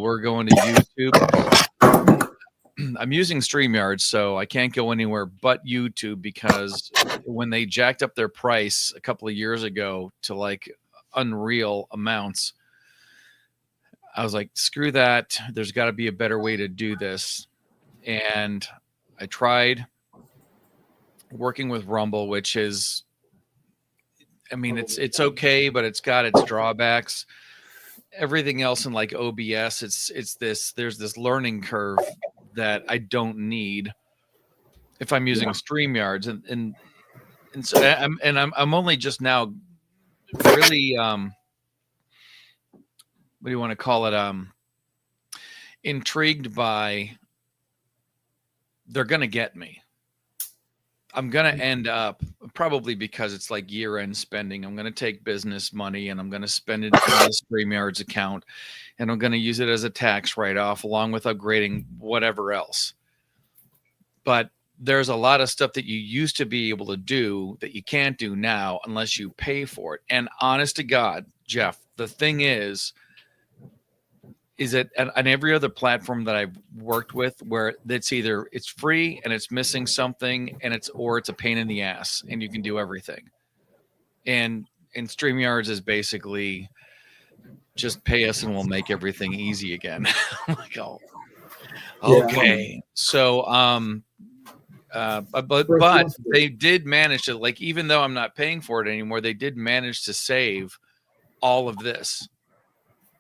we're going to YouTube. I'm using StreamYard, so I can't go anywhere but YouTube because when they jacked up their price a couple of years ago to like unreal amounts, I was like, screw that. There's got to be a better way to do this. And I tried working with Rumble, which is, I mean, it's okay, but it's got its drawbacks. Everything else in like OBS, there's this learning curve that I don't need if I'm using StreamYards, and so I'm only just now really what do you want to call it, intrigued by they're gonna get me. I'm gonna end up, probably because it's like year-end spending, I'm gonna take business money and I'm gonna spend it on the StreamYards account, and I'm gonna use it as a tax write-off along with upgrading whatever else. But there's a lot of stuff that you used to be able to do that you can't do now unless you pay for it. And honest to God, Jeff, the thing is that on every other platform that I've worked with, where it's free and it's missing something, and it's a pain in the ass, and you can do everything. And StreamYards is basically just pay us and we'll make everything easy again. I'm like, oh, okay. Yeah. So but they did manage to, like, even though I'm not paying for it anymore, they did manage to save all of this.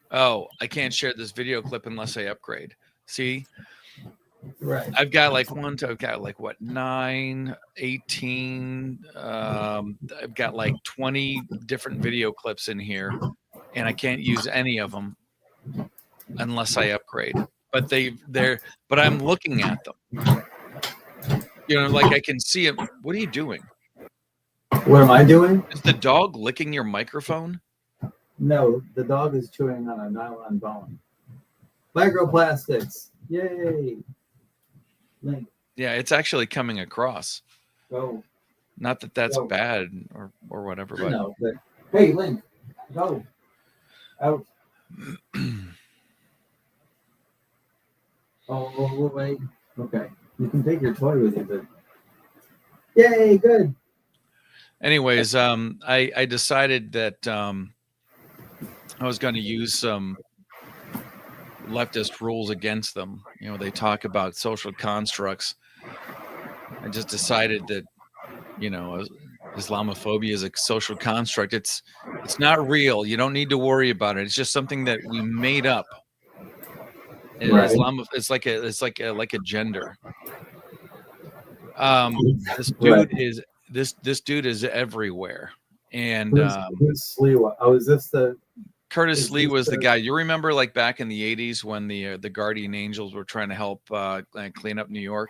Oh, I can't share this video clip unless I upgrade. See? Right. I've got like 9, 18. I've got like 20 different video clips in here, and I can't use any of them unless I upgrade. But but I'm looking at them. You know, like I can see it. What are you doing? What am I doing? Is the dog licking your microphone? No, the dog is chewing on a nylon bone. Microplastics. Yay. Link. Yeah, it's actually coming across. Go. Not that that's bad or whatever. But no, but hey, Link, go. Out. Oh, wait. Okay. You can take your toy with you, but yay, good. Anyways, I decided that I was going to use some leftist rules against them. You know, they talk about social constructs. I just decided that, you know, Islamophobia is a social construct. It's not real. You don't need to worry about it. It's just something that we made up. And right. It's like a gender. This dude is this dude is everywhere. And who's Sliwa? Oh, is this the Curtis Lee was the guy. You remember, like, back in the 80s when the Guardian Angels were trying to help clean up New York?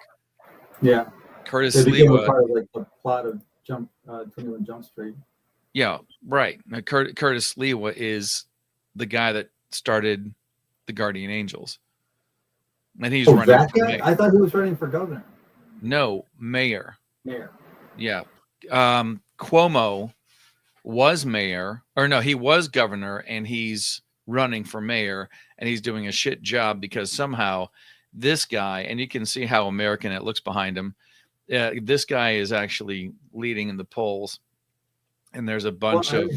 Yeah. Curtis Lee was part of like the plot of 21 Jump Street. Yeah, right. Now, Curtis Lee is the guy that started the Guardian Angels. And he's running that for guy? mayor. I thought he was running for governor. No, mayor. Mayor. Yeah. Cuomo was mayor, or no, he was governor, and he's running for mayor, and he's doing a shit job because somehow this guy, and you can see how American it looks behind him, this guy is actually leading in the polls, and there's a bunch of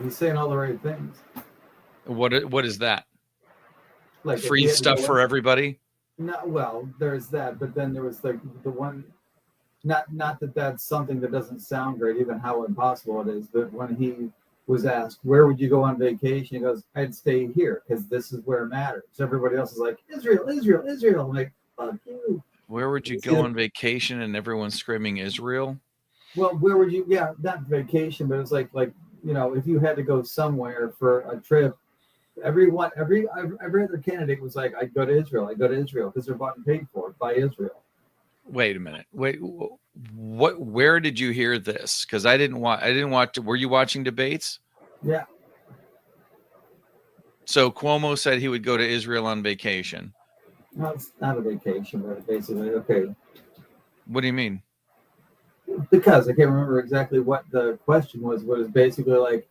he's saying all the right things. What is that? Like free stuff for everybody? No, well, there's that, but then there was the one. Not that that's something that doesn't sound great, even how impossible it is. But when he was asked, where would you go on vacation? He goes, I'd stay here because this is where it matters. Everybody else is like, Israel, Israel, Israel. I'm like, fuck you. Where would you go on vacation? And everyone's screaming Israel. Well, where would you? Yeah, not vacation, but it's like you know, if you had to go somewhere for a trip, every other candidate was like, I'd go to Israel. I'd go to Israel because they're bought and paid for by Israel. Wait a minute. Wait, what? Where did you hear this? Because I didn't watch. Were you watching debates? Yeah. So Cuomo said he would go to Israel on vacation. No, it's not a vacation, but basically, okay. What do you mean? Because I can't remember exactly what the question was. But it's basically like,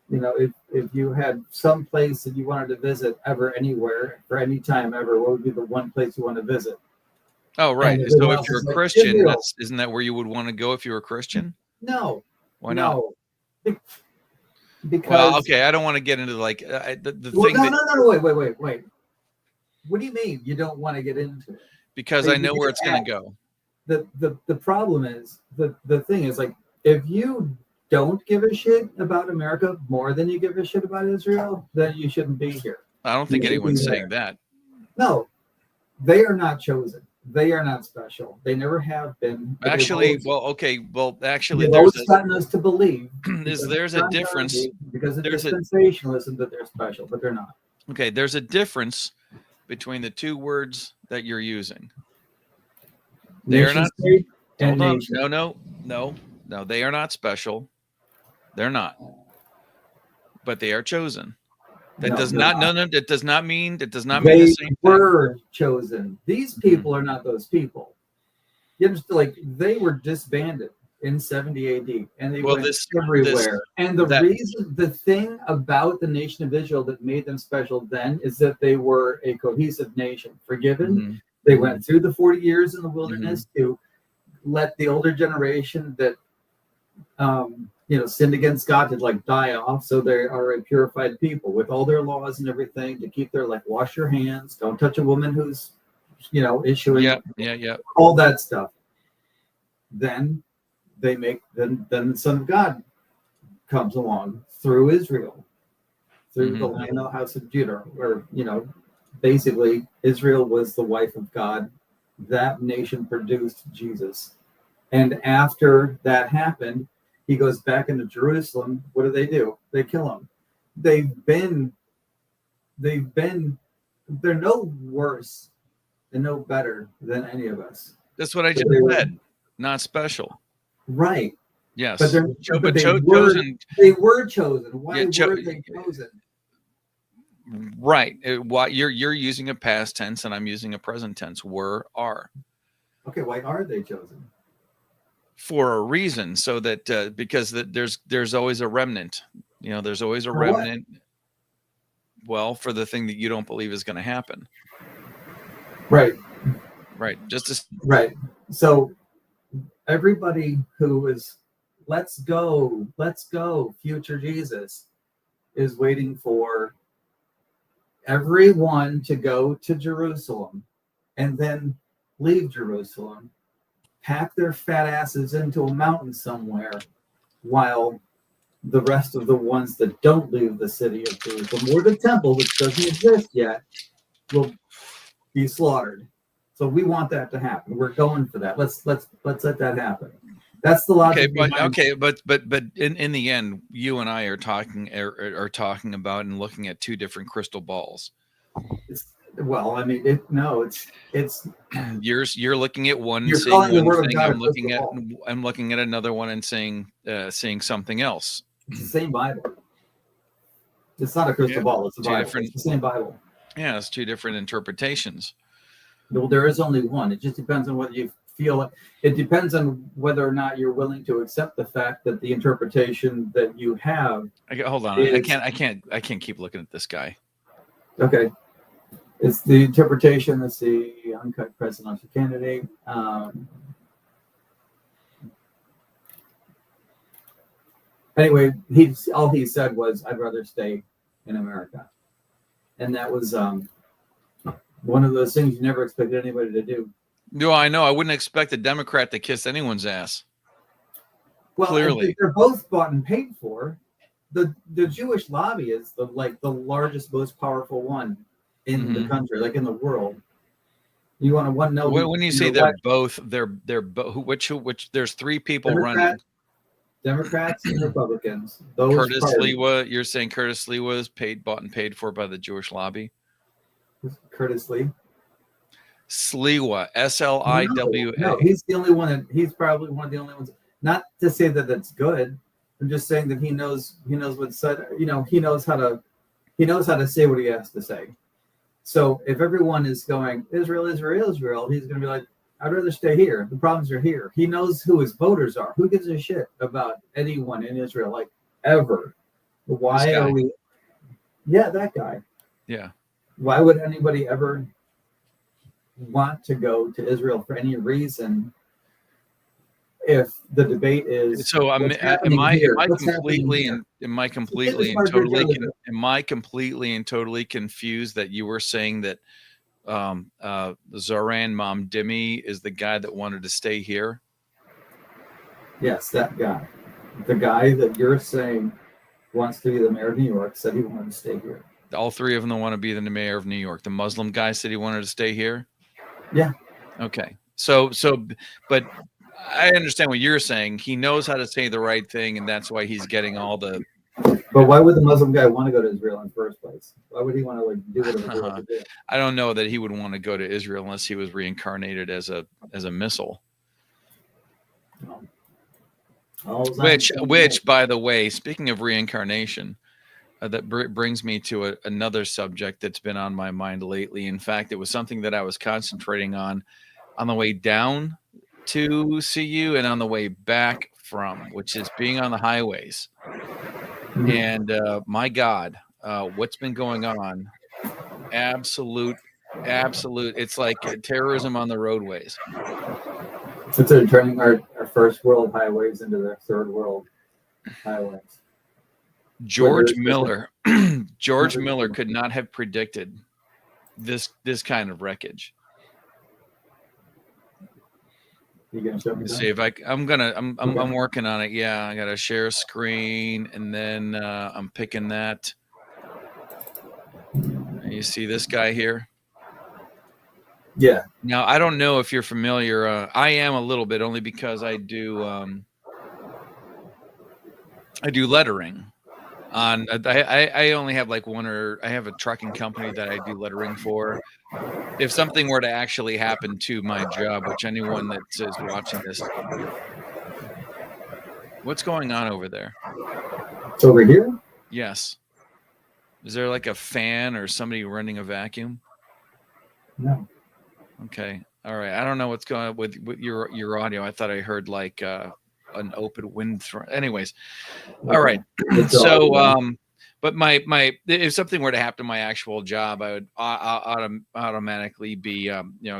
You know, if you had some place that you wanted to visit ever, anywhere, for any time ever, what would be the one place you want to visit? Oh, right. And So everyone if else you're a is like, Christian, Israel. that's isn't that where you would want to go if you were a Christian? No, Why not? no, Be- Well, because okay, I don't want to get into like the well, thing no, that no, no, no, wait. What do you mean you don't want to get into it? because I Like, you know where just it's going to asked. go. The problem is the thing is like if you don't give a shit about America more than you give a shit about Israel, then you shouldn't be here. I don't You think should be anyone's saying there. that. No, they are not chosen. They are not special. They never have been. But Actually, well, okay, well, actually, they've there's always gotten us to believe because there's of a difference. continuity, because of There's a dispensationalism that they're special, but they're not. okay, there's a difference between the two words that you're using. They are Nation not. state and Hold on. nation. No. They are not special. They're not. But they are chosen. That No, does they're not. not. No. That does not mean. That does not mean the They same thing. were chosen. These people are not those people. You understand? Like they were disbanded in 70 AD, and they Well, went this everywhere. And that the thing about the nation of Israel that made them special then is that they were a cohesive nation, forgiven. mhm, They mhm, went through the 40 years in the mhm. wilderness to let the older generation that sinned against God to like die off, so they are a purified people with all their laws and everything to keep their like wash your hands, don't touch a woman who's issuing Yeah. all that stuff. Then then the Son of God comes along through Israel, through the Mhm, line of the house of Judah, where basically Israel was the wife of God. That nation produced Jesus. And after that happened, he goes back into Jerusalem. What do? They kill him. They've been, they've been, they're no worse and no better than any of us. That's what I But just they were said. Not special. right, but Yes. they're but Chosen. they were chosen. Yeah. Why were they chosen? Right. Why you're using a past tense and I'm using a present tense. Were are Okay, why are they chosen? for a reason. So that because there's always a remnant. There's always a For what? remnant. Well, for the thing that you don't believe is going to happen. Right, Right. Just as right. So everybody who is let's go, future Jesus is waiting for everyone to go to Jerusalem and then leave Jerusalem, pack their fat asses into a mountain somewhere, while the rest of the ones that don't leave the city of Jerusalem or the temple, which doesn't exist yet, will be slaughtered. So we want that to happen. We're going for that. Let's let that happen. That's the logic behind. but in the end, you and I are talking about and looking at two different crystal balls. Well, I mean, it's You're looking at one and you're seeing calling the one word of thing. God a crystal ball. I'm looking at another one and seeing something else. It's the same Bible. It's not a crystal ball. It's a Two Bible. different. It's the same Bible. Yeah, it's two different interpretations. Well, there is only one. It just depends on whether you feel it. It depends on whether or not you're willing to accept the fact that the interpretation that you have. Hold on. Is, I can't keep looking at this guy. Okay. It's the interpretation that's the uncut presidential candidate. Anyway, all he said was, "I'd rather stay in America," and that was one of those things you never expected anybody to do. No, I know. I wouldn't expect a Democrat to kiss anyone's ass. Well, Clearly, they're both bought and paid for. The Jewish lobby is the largest, most powerful one in the country, like in the world. You want to know? When you say they're both, which there's three people running. Democrats and Republicans. Curtis Lewa, you're saying Curtis Lewa is bought and paid for by the Jewish lobby? Curtis Lee? Sliwa, Sliwa. No, he's the only one he's probably one of the only ones. Not to say that that's good. I'm just saying that he knows what's said. He knows how to say what he has to say. So if everyone is going Israel, Israel, Israel, he's going to be like, I'd rather stay here. The problems are here. He knows who his voters are. Who gives a shit about anyone in Israel, like ever? Why are we? Yeah, that guy. Yeah. Why would anybody ever want to go to Israel for any reason if the debate is So what's happening here? What's happening here? am I Get this completely and part right totally there. am I completely and totally confused that you were saying that Zoran Momdimi is the guy that wanted to stay here? Yes, that guy. The guy that you're saying wants to be the mayor of New York said he wanted to stay here. All three of them want to be the mayor of New York. The Muslim guy said he wanted to stay here. Yeah. Okay. But I understand what you're saying. He knows how to say the right thing, and that's why he's getting all the. But why would the Muslim guy want to go to Israel in the first place? Why would he want to like do whatever he wants to do? I don't know that he would want to go to Israel unless he was reincarnated as a missile. Which, by the way, speaking of reincarnation, that brings me to another subject that's been on my mind lately. In fact, it was something that I was concentrating on the way down to see you and on the way back from, which is being on the highways. Mm-hmm. And my God, what's been going on? Absolute. It's like terrorism on the roadways. Since they're turning our first world highways into their third world highways. George Miller could not have predicted this kind of wreckage. You gonna show me? See if I'm working on it. Yeah, I gotta share screen, and then I'm picking that. You see this guy here? Yeah. Now I don't know if you're familiar. I am a little bit, only because I do lettering. I only have like I have a trucking company that I do lettering for. If something were to actually happen to my job, which anyone that is watching this, what's going on over there? It's over here? Yes. Is there like a fan or somebody running a vacuum? No. Okay. All right. I don't know what's going on with your audio. I thought I heard like an open wind anyways. Okay. All right. So but my if something were to happen to my actual job, I would automatically be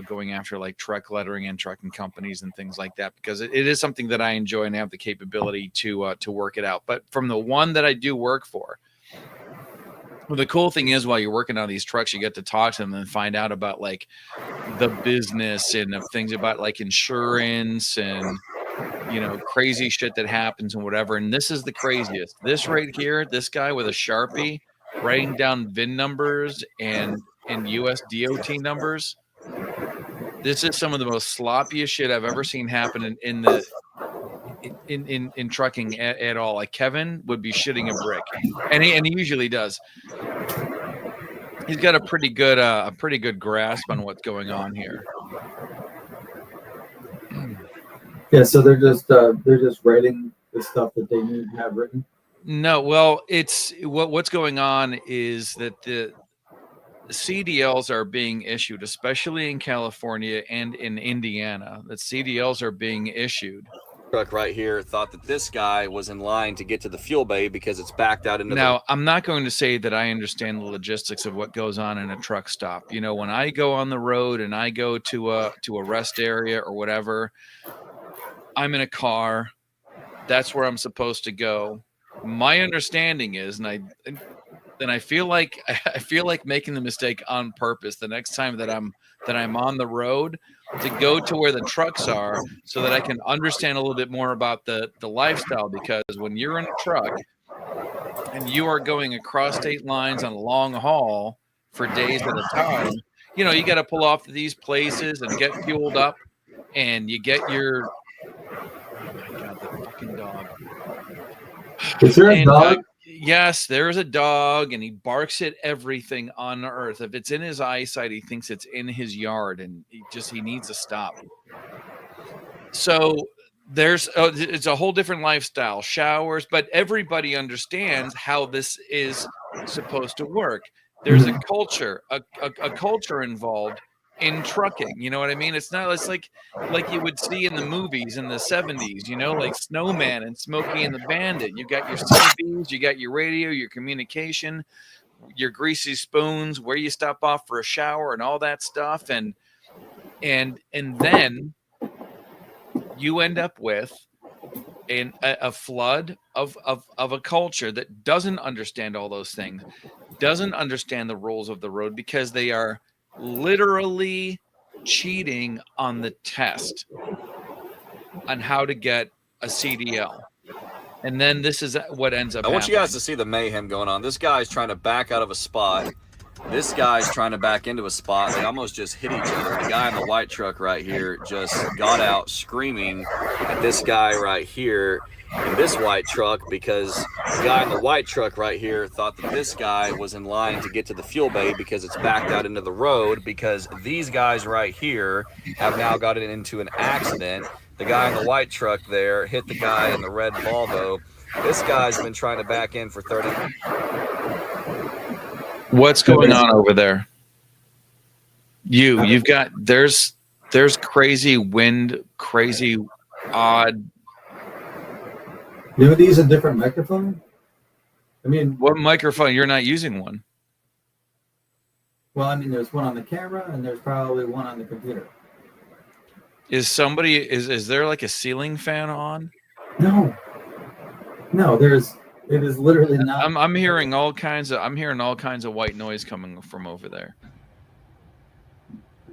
going after like truck lettering and trucking companies and things like that, because it is something that I enjoy and have the capability to work it out. But from the one that I do work for, well, the cool thing is, while you're working on these trucks, you get to talk to them and find out about like the business and things about like insurance and crazy shit that happens and whatever. And this is the craziest. This right here, this guy with a Sharpie writing down VIN numbers and US DOT numbers. This is some of the most sloppiest shit I've ever seen happen in trucking at all. Like Kevin would be shitting a brick, and he usually does. He's got a pretty good grasp on what's going on here. Yeah, so they're just writing the stuff that they need to have written. No, well, it's what's going on is that the CDLs are being issued, especially in California and in Indiana. That CDLs are being issued. Truck right here thought that this guy was in line to get to the fuel bay because it's backed out into. Now, I'm not going to say that I understand the logistics of what goes on in a truck stop. When I go on the road and I go to a rest area or whatever, I'm in a car. That's where I'm supposed to go. My understanding is, and I feel like making the mistake on purpose the next time that I'm on the road, to go to where the trucks are so that I can understand a little bit more about the lifestyle. Because when you're in a truck and you are going across state lines on a long haul for days at a time, you got to pull off to these places and get fueled up, and you get your. Oh my God, the fucking dog. Is there a dog? Yes, there's a dog, and he barks at everything on earth. If it's in his eyesight, he thinks it's in his yard, and he needs to stop. So it's a whole different lifestyle, showers, but everybody understands how this is supposed to work. There's a culture involved in trucking. You know what I mean? It's not, it's like you would see in the movies in the 70s, you know, like Snowman and Smokey and the Bandit. You got your CBs, you got your radio, your communication, your greasy spoons, where you stop off for a shower and all that stuff. And then you end up with a flood of a culture that doesn't understand all those things, doesn't understand the rules of the road, because they are literally cheating on the test on how to get a CDL. And then this is what ends up I want you happening. guys to see the mayhem going on. This guy's trying to back out of a spot. This guy's trying to back into a spot. They almost just hit each other. The guy in the white truck right here just got out screaming at this guy right here in this white truck, because the guy in the white truck right here thought that this guy was in line to get to the fuel bay because it's backed out into the road, because these guys right here have now gotten into an accident. The guy in the white truck there hit the guy in the red Volvo. This guy's been trying to back in for 30. What's going on over there? You've got, there's crazy wind, crazy odd. Do these a different microphone? I mean, What microphone? You're not using one. well, I mean, there's one on the camera and there's probably one on the computer. Is somebody, is there like a ceiling fan on? No, it is literally not. I'm hearing all kinds of white noise coming from over there.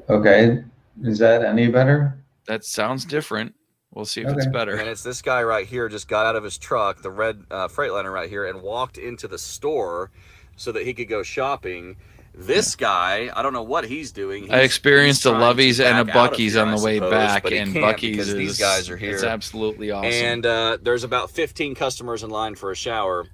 Okay, is that any better? That sounds different. We'll see if it's better. And it's this guy right here just got out of his truck, the red Freightliner right here, and walked into the store so that he could go shopping. This guy, I don't know what he's doing. I experienced a Lovey's and a Bucky's on the way back, but he and can't Bucky's because these guys are here. It's absolutely awesome. And there's about 15 customers in line for a shower,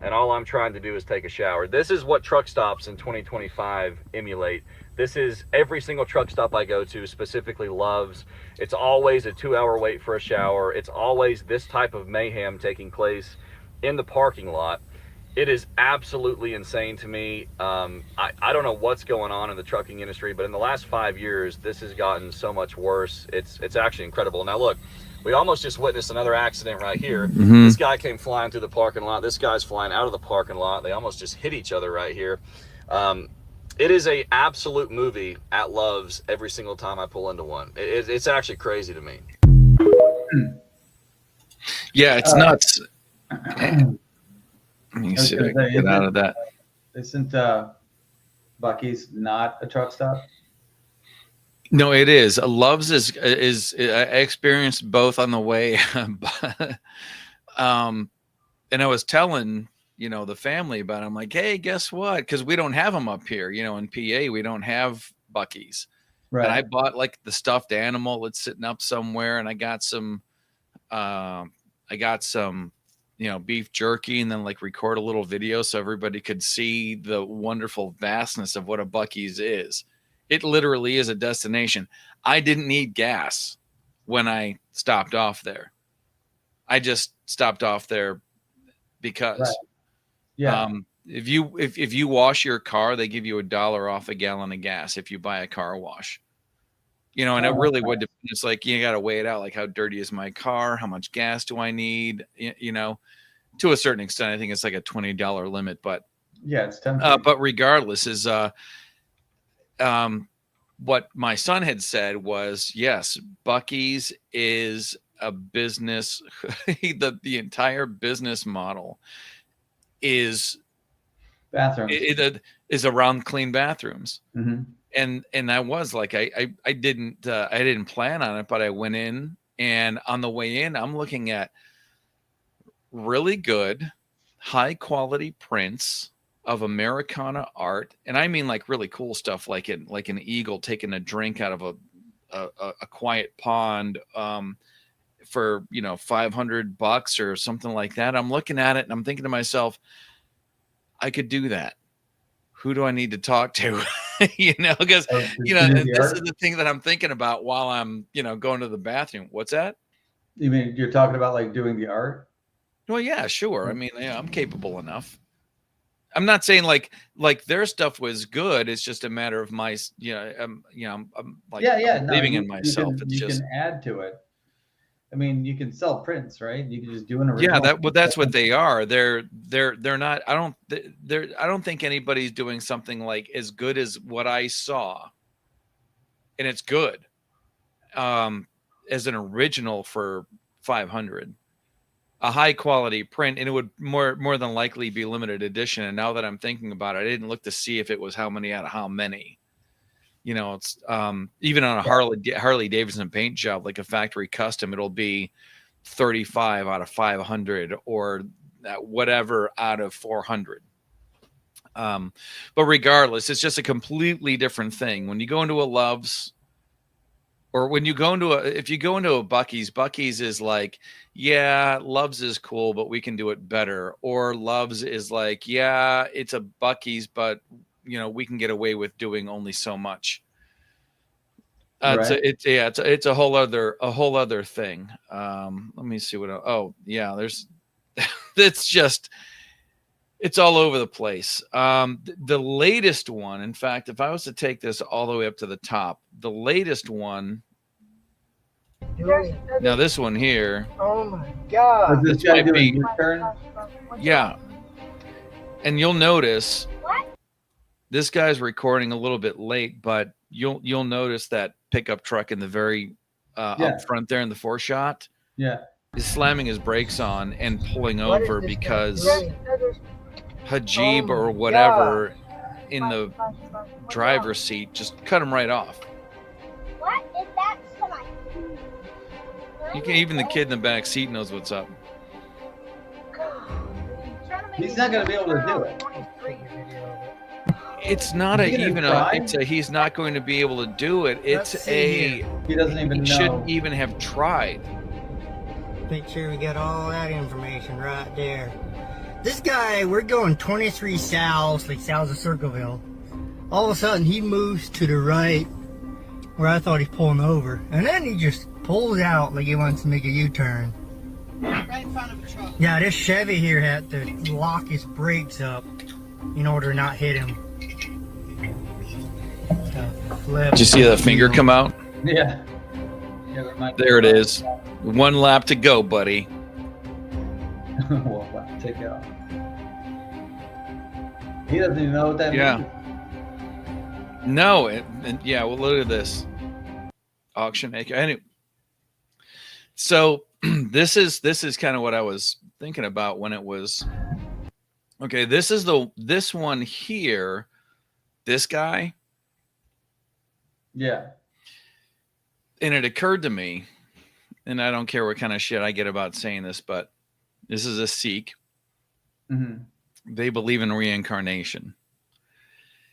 and all I'm trying to do is take a shower. This is what truck stops in 2025 emulate. This is every single truck stop I go to, specifically Love's. It's always a 2-hour wait for a shower. It's always this type of mayhem taking place in the parking lot. It is absolutely insane to me. I don't know what's going on in the trucking industry, but in the last 5 years, this has gotten so much worse. It's actually incredible. Now look, we almost just witnessed another accident right here. Mm-hmm. This guy came flying through the parking lot. This guy's flying out of the parking lot. They almost just hit each other right here. It is a absolute movie at Love's every single time I pull into one. It's actually crazy to me. Yeah, it's nuts. Let me see if I can get out of that. Isn't Bucky's not a truck stop? No, it is. Love's is I experienced both on the way. And I was telling, the family about it. I'm like, hey, guess what? Because we don't have them up here, in PA, we don't have Bucky's. Right. And I bought like the stuffed animal that's sitting up somewhere, and I got some beef jerky, and then like record a little video so everybody could see the wonderful vastness of what a Bucky's is. It literally is a destination. I didn't need gas when I stopped off there. I just stopped off there because Right. Yeah. if you wash your car, they give you $1 off a gallon of gas if you buy a car wash. And it really would depend. It's like you got to weigh it out. Like, how dirty is my car? How much gas do I need? To a certain extent, I think it's like a $20 limit. But Yeah, it's tempting. but regardless, is what my son had said was, yes, Bucky's is a business. the entire business model is Bathrooms. it is around clean bathrooms. Mm-hmm. And I was like, I didn't plan on it, but I went in, and on the way in, I'm looking at really good, high quality prints of Americana art, and I mean like really cool stuff, like an eagle taking a drink out of a quiet pond, for $500 or something like that. I'm looking at it and I'm thinking to myself, I could do that. Who do I need to talk to? Because this is the thing that I'm thinking about while I'm going to the bathroom. What's that? You mean you're talking about like doing the art? Well, yeah, sure. I mean, I'm capable enough. I'm not saying like their stuff was good. It's just a matter of my, I'm like I'm No, believing in you myself. can It's you just can add to it. I mean, you can sell prints, right? You can just do an yeah, original. that's what they are. They're not. I don't think anybody's doing something like as good as what I saw, and it's good. As an original for 500. A high quality print, and it would more than likely be limited edition. And now that I'm thinking about it, I didn't look to see if it was how many out of how many. It's even on a Harley Davidson paint job, like a factory custom, it'll be 35 out of 500 or whatever out of 400. But regardless, it's just a completely different thing when you go into a Love's. Or when you go into if you go into a Buc-ee's is like, yeah, Love's is cool, but we can do it better. Or Love's is like, yeah, it's a Buc-ee's, but we can get away with doing only so much. Right. It's a whole other thing. Let me see what. Oh yeah, there's. It's all over the place. The latest one, in fact, if I was to take this all the way up to the top, the latest one. Now this one here. Oh my God! This guy doing U-turn? Yeah, and you'll notice this guy's recording a little bit late, but you'll notice that pickup truck in the very up front there in the foreshot. Yeah, is slamming his brakes on and pulling over because Hajib or whatever in the driver's seat just cut him right off. What is that smell? Even the kid in the back seat knows what's up. he's not going to be able to do it. It's not he's not going to be able to do it. He doesn't even know. Shouldn't even have tried. Make sure we got all that information right there. This guy, we're going 23 south, like south of Circleville. All of a sudden, he moves to the right where I thought he's pulling over. And then he just pulls out like he wants to make a U-turn. Right in front of the truck. Yeah, this Chevy here had to lock his brakes up in order to not hit him. Did you see the finger come out? Yeah. There it is. One lap to go, buddy. Well, take it off. He doesn't even know what that means. No, and well, look at this. Auction maker. Anyway, so this is kind of what I was thinking about when it was. Okay, this one here, this guy. Yeah. And it occurred to me, and I don't care what kind of shit I get about saying this, but this is a Sikh. Mm-hmm. They believe in reincarnation.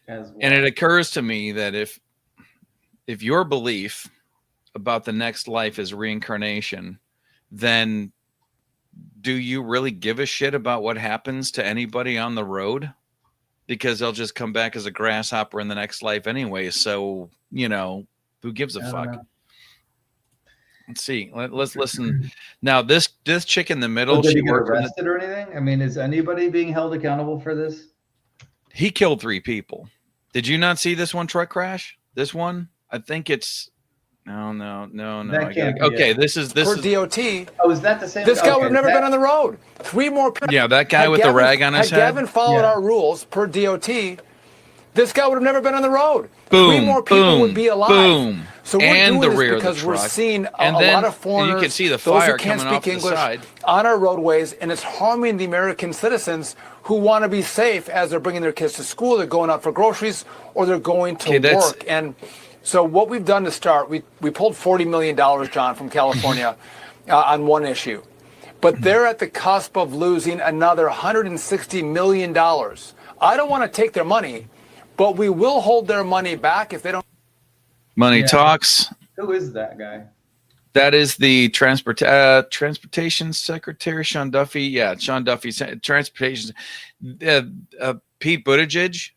As well. And it occurs to me that if your belief about the next life is reincarnation, then do you really give a shit about what happens to anybody on the road? Because they'll just come back as a grasshopper in the next life anyway. So, who gives a fuck? Know. Let's see. Let's listen. Now, this chick in the middle, Did she he get worked arrested or anything? I mean, is anybody being held accountable for this? He killed 3 people. Did you not see this one truck crash? This one? I think it's no. That can't be okay, it. this is DOT. Oh, is that the same? This guy would have never been on the road. 3 more. Yeah, that guy with the rag on his head. Had Gavin followed our rules per DOT, this guy would have never been on the road. Boom, 3 more people would be alive. Boom. So we're and doing the rear this because of the we're truck. seeing a And then lot of foreigners, you can see the those fire who can't coming off speak the English side. on our roadways, and it's harming the American citizens who want to be safe as they're bringing their kids to school, they're going out for groceries, or they're going to work. And so what we've done to start, we pulled $40 million, John, from California on one issue. But they're at the cusp of losing another $160 million. I don't want to take their money, but we will hold their money back if they don't. Money talks. Who is that guy? That is the transportation secretary, Sean Duffy. Yeah, Sean Duffy, transportation. Pete Buttigieg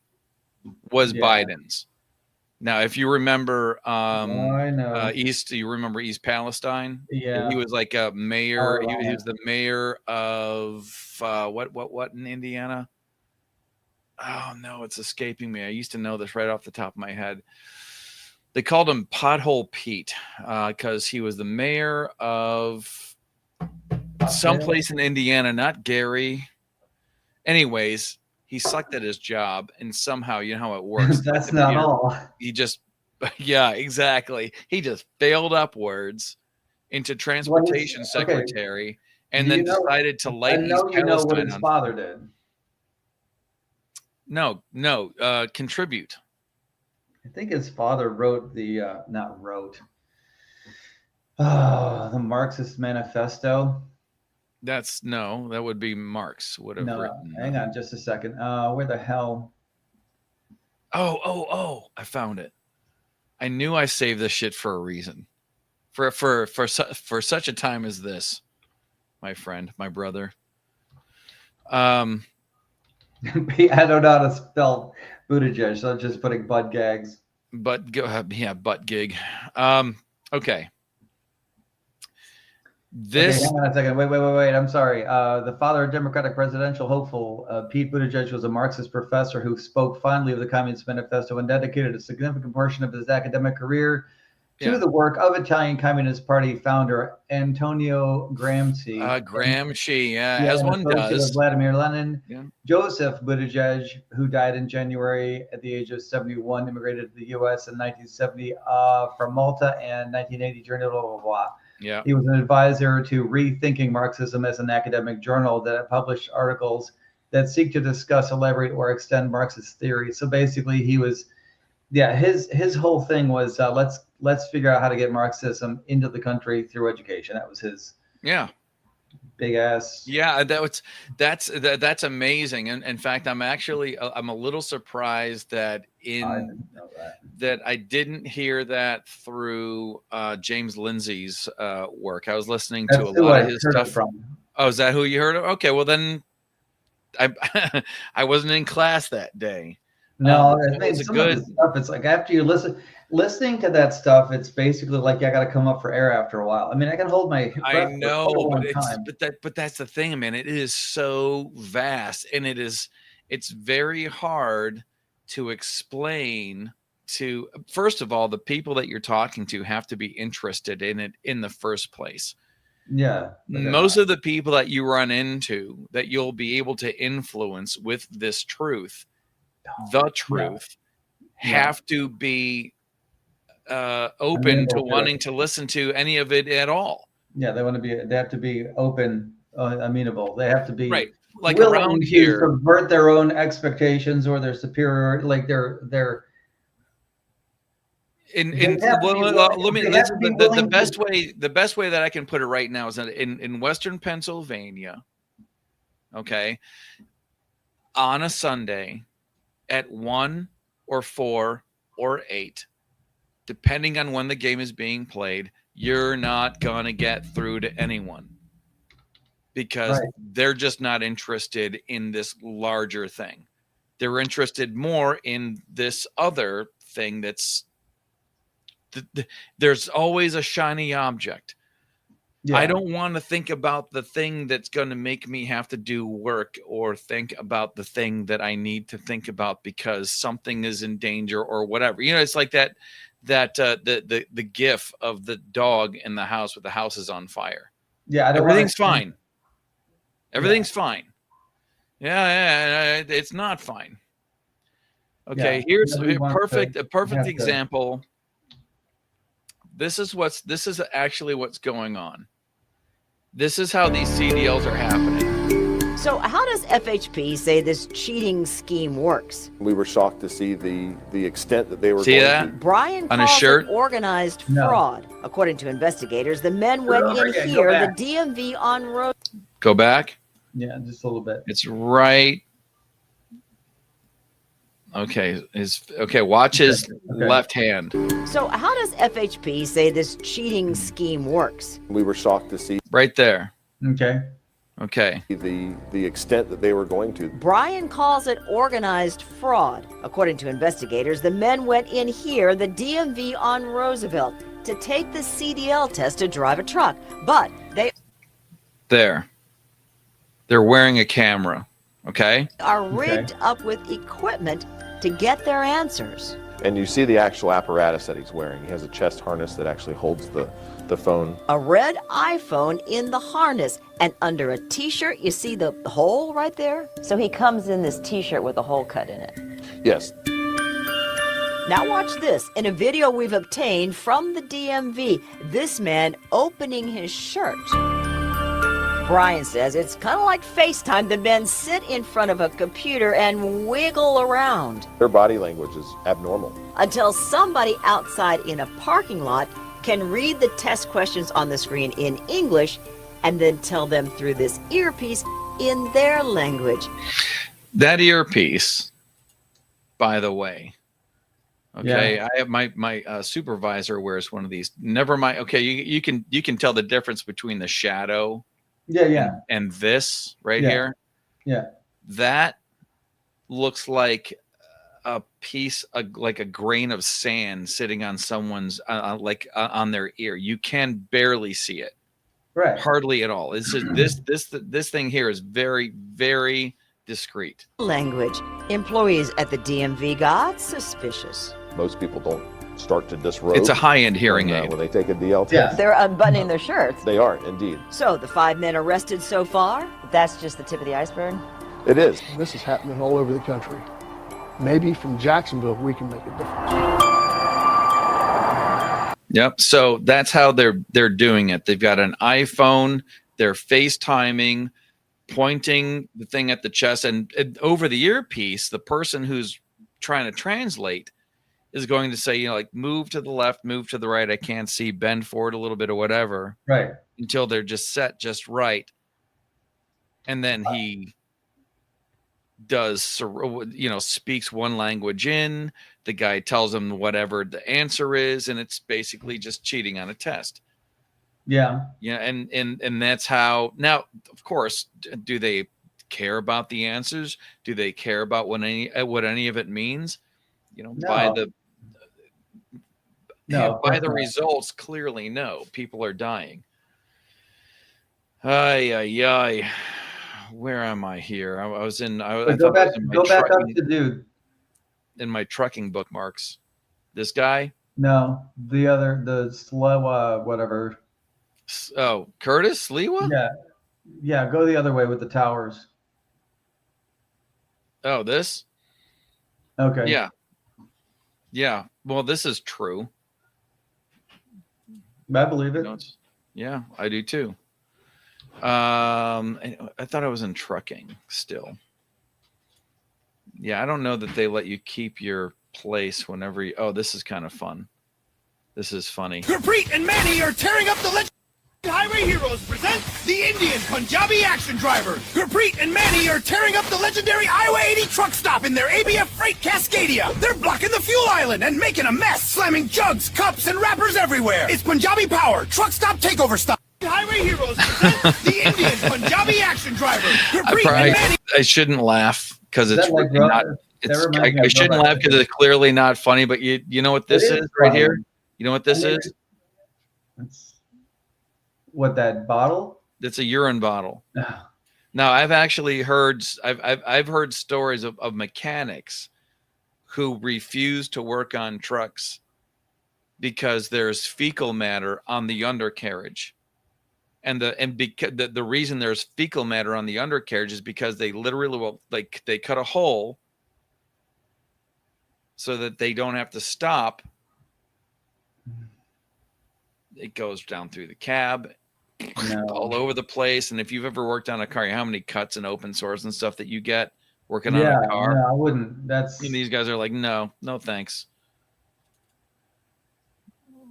was Biden's. Now, if you remember, I know. you remember East Palestine? Yeah. He was like a mayor. He was the mayor of what in Indiana? oh no, it's escaping me. I used to know this right off the top of my head. They called him Pothole Pete because he was the mayor of someplace in Indiana, not Gary. Anyways, he sucked at his job, and somehow, you know how it works. That's not all. He just, yeah, exactly. He just failed upwards into transportation secretary, and then decided to light East Palestine. You know what his on father did. No, contribute. I think his father wrote the the Marxist Manifesto. That would be Marx would have written. Hang on just a second. Where the hell? Oh, I found it. I knew I saved this shit for a reason. For such a time as this, my friend, my brother. I don't know how to spell Buttigieg, so I'm just putting butt gags. Butt gig. Okay. Hang on a second. Wait. I'm sorry. The father of Democratic presidential hopeful, Pete Buttigieg, was a Marxist professor who spoke fondly of the Communist Manifesto and dedicated a significant portion of his academic career to the work of Italian Communist Party founder Antonio Gramsci. Gramsci, as one does. Vladimir Lenin. Yeah. Joseph Buttigieg, who died in January at the age of 71, immigrated to the U.S. in 1970 from Malta, and 1980 journeyed blah, blah, blah. Yeah. He was an advisor to Rethinking Marxism as an academic journal that published articles that seek to discuss, elaborate, or extend Marxist theory. So basically, he was, his whole thing was let's figure out how to get Marxism into the country through education. That was his big ass. Yeah, that's amazing. And in fact, I'm a little surprised that that I didn't hear that through James Lindsay's work. I was listening to a lot of his stuff. Oh, is that who you heard of? Okay, well then I wasn't in class that day. No, it's good stuff. It's like after you listening to that stuff, it's basically like I got to come up for air after a while. I mean, I can hold my breath. I know, but that's the thing, man. It is so vast, and it's very hard to explain to. First of all, the people that you're talking to have to be interested in it in the first place. Yeah. Most of the people that you run into that you'll be able to influence with this truth. The truth have to be open to wanting to listen to any of it at all. Yeah, they have to be open, amenable. They have to be like around here, subvert their own expectations or their superior, like their. The best way that I can put it right now is that in Western Pennsylvania, okay, on a Sunday. At 1 or 4 or 8, depending on when the game is being played, you're not going to get through to anyone because they're just not interested in this larger thing. They're interested more in this other thing there's always a shiny object. Yeah. I don't want to think about the thing that's going to make me have to do work or think about the thing that I need to think about because something is in danger or whatever. You know, it's like that the gif of the dog in the house with the house is on fire. Yeah, everything's fine. Everything's fine. Yeah, it's not fine. Okay, here's a perfect example. This is actually what's going on. This is how these CDLs are happening. So how does FHP say this cheating scheme works? We were shocked to see the extent that they were going to. Brian on his shirt? Organized fraud. According to investigators, the men went in here, the DMV on road. Go back? Yeah, just a little bit. It's right. Okay, watch his left hand. So how does FHP say this cheating scheme works? We were shocked to see right there. Okay. The extent that they were going to. Brian calls it organized fraud. According to investigators, the men went in here, the DMV on Roosevelt, to take the CDL test to drive a truck, but they're wearing a camera. Okay. Are rigged up with equipment to get their answers. And you see the actual apparatus that he's wearing. He has a chest harness that actually holds the phone. A red iPhone in the harness, and under a t-shirt, you see the hole right there? So he comes in this t-shirt with a hole cut in it. Yes. Now watch this. In a video we've obtained from the DMV, this man opening his shirt. Brian says it's kind of like FaceTime. The men sit in front of a computer and wiggle around. Their body language is abnormal. Until somebody outside in a parking lot can read the test questions on the screen in English and then tell them through this earpiece in their language. That earpiece, by the way, okay, I have my supervisor wears one of these. Never mind. Okay, you can tell the difference between the shadow and this right here. Yeah. That looks like a piece, like a grain of sand sitting on someone's, on their ear. You can barely see it. Right. Hardly at all. This thing here is very, very discreet. Language. Employees at the DMV got suspicious. Most people don't start to disrobe. It's a high-end hearing aid. When they take a DL test. Yeah. They're unbuttoning their shirts. They are, indeed. So the 5 men arrested so far, that's just the tip of the iceberg? It is. This is happening all over the country. Maybe from Jacksonville, we can make a difference. Yep. So that's how they're doing it. They've got an iPhone. They're FaceTiming, pointing the thing at the chest, and over the earpiece, the person who's trying to translate is going to say, like, move to the left, move to the right. I can't see, bend forward a little bit or whatever. Right. Until they're just set just right. And then he does, speaks one language in. The guy tells him whatever the answer is, and it's basically just cheating on a test. Yeah. Yeah, and that's how. Now, of course, do they care about the answers? Do they care about what any of it means? No. By the not. results, clearly no. People are dying. Ay. Where am I here? I was in. Go back up to dude. In my trucking bookmarks. This guy? No, the slow whatever. Oh, Curtis Lewa? Yeah. Go the other way with the towers. Oh, this? Okay. Yeah. Well, this is true. I believe it. Yeah, I do too. I thought I was in trucking still. Yeah, I don't know that they let you keep your place whenever you. Oh, this is kind of fun. This is funny. Gurpreet and Manny are tearing up the legend. Highway Heroes present the Indian Punjabi action driver. Gurpreet and Manny are tearing up the legendary Highway 80 truck stop in their ABF Freight Cascadia. They're blocking the fuel island and making a mess, slamming jugs, cups, and wrappers everywhere. It's Punjabi Power truck stop takeover stop. Highway Heroes present the Indian Punjabi action driver. Gurpreet and Manny. I shouldn't laugh because it's like really not. I shouldn't laugh because it's clearly not funny. But you know what this is right here? You know what this is? What, that bottle? It's a urine bottle. Now, I've actually heard I've heard stories of mechanics who refuse to work on trucks because there's fecal matter on the undercarriage. And the reason there's fecal matter on the undercarriage is because they literally they cut a hole so that they don't have to stop. It goes down through the cab, all over the place. And if you've ever worked on a car, how many cuts and open sores and stuff that you get working on a car? No, I wouldn't. And these guys are like, no, thanks.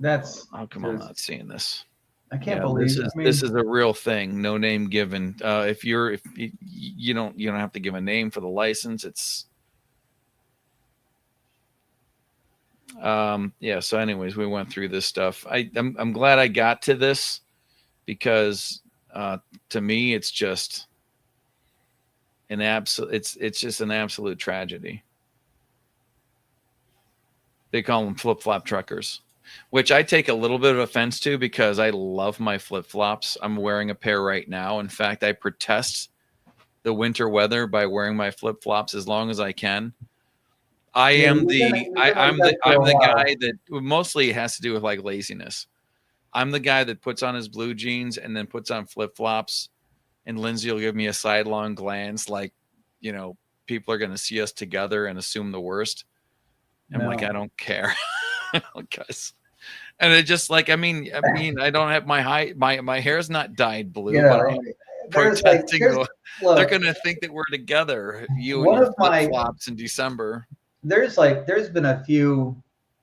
How come I'm not seeing this? I can't believe this is a real thing. No name given. If you don't have to give a name for the license. It's So anyways, we went through this stuff. I'm glad I got to this because to me it's just an it's just an absolute tragedy. They call them flip-flop truckers, which I take a little bit of offense to because I love my flip-flops. I'm wearing a pair right now. In fact, I protest the winter weather by wearing my flip flops as long as I can. I'm the guy that mostly has to do with like laziness. I'm the guy that puts on his blue jeans and then puts on flip flops, and Lindsay will give me a sidelong glance, like, you know, people are going to see us together and assume the worst. I'm like, I don't care, guys. And it just like, I mean, I don't have my hair's not dyed blue, but I'm protesting. They're going to think that we're together. You and your flip flops in December. There's been a few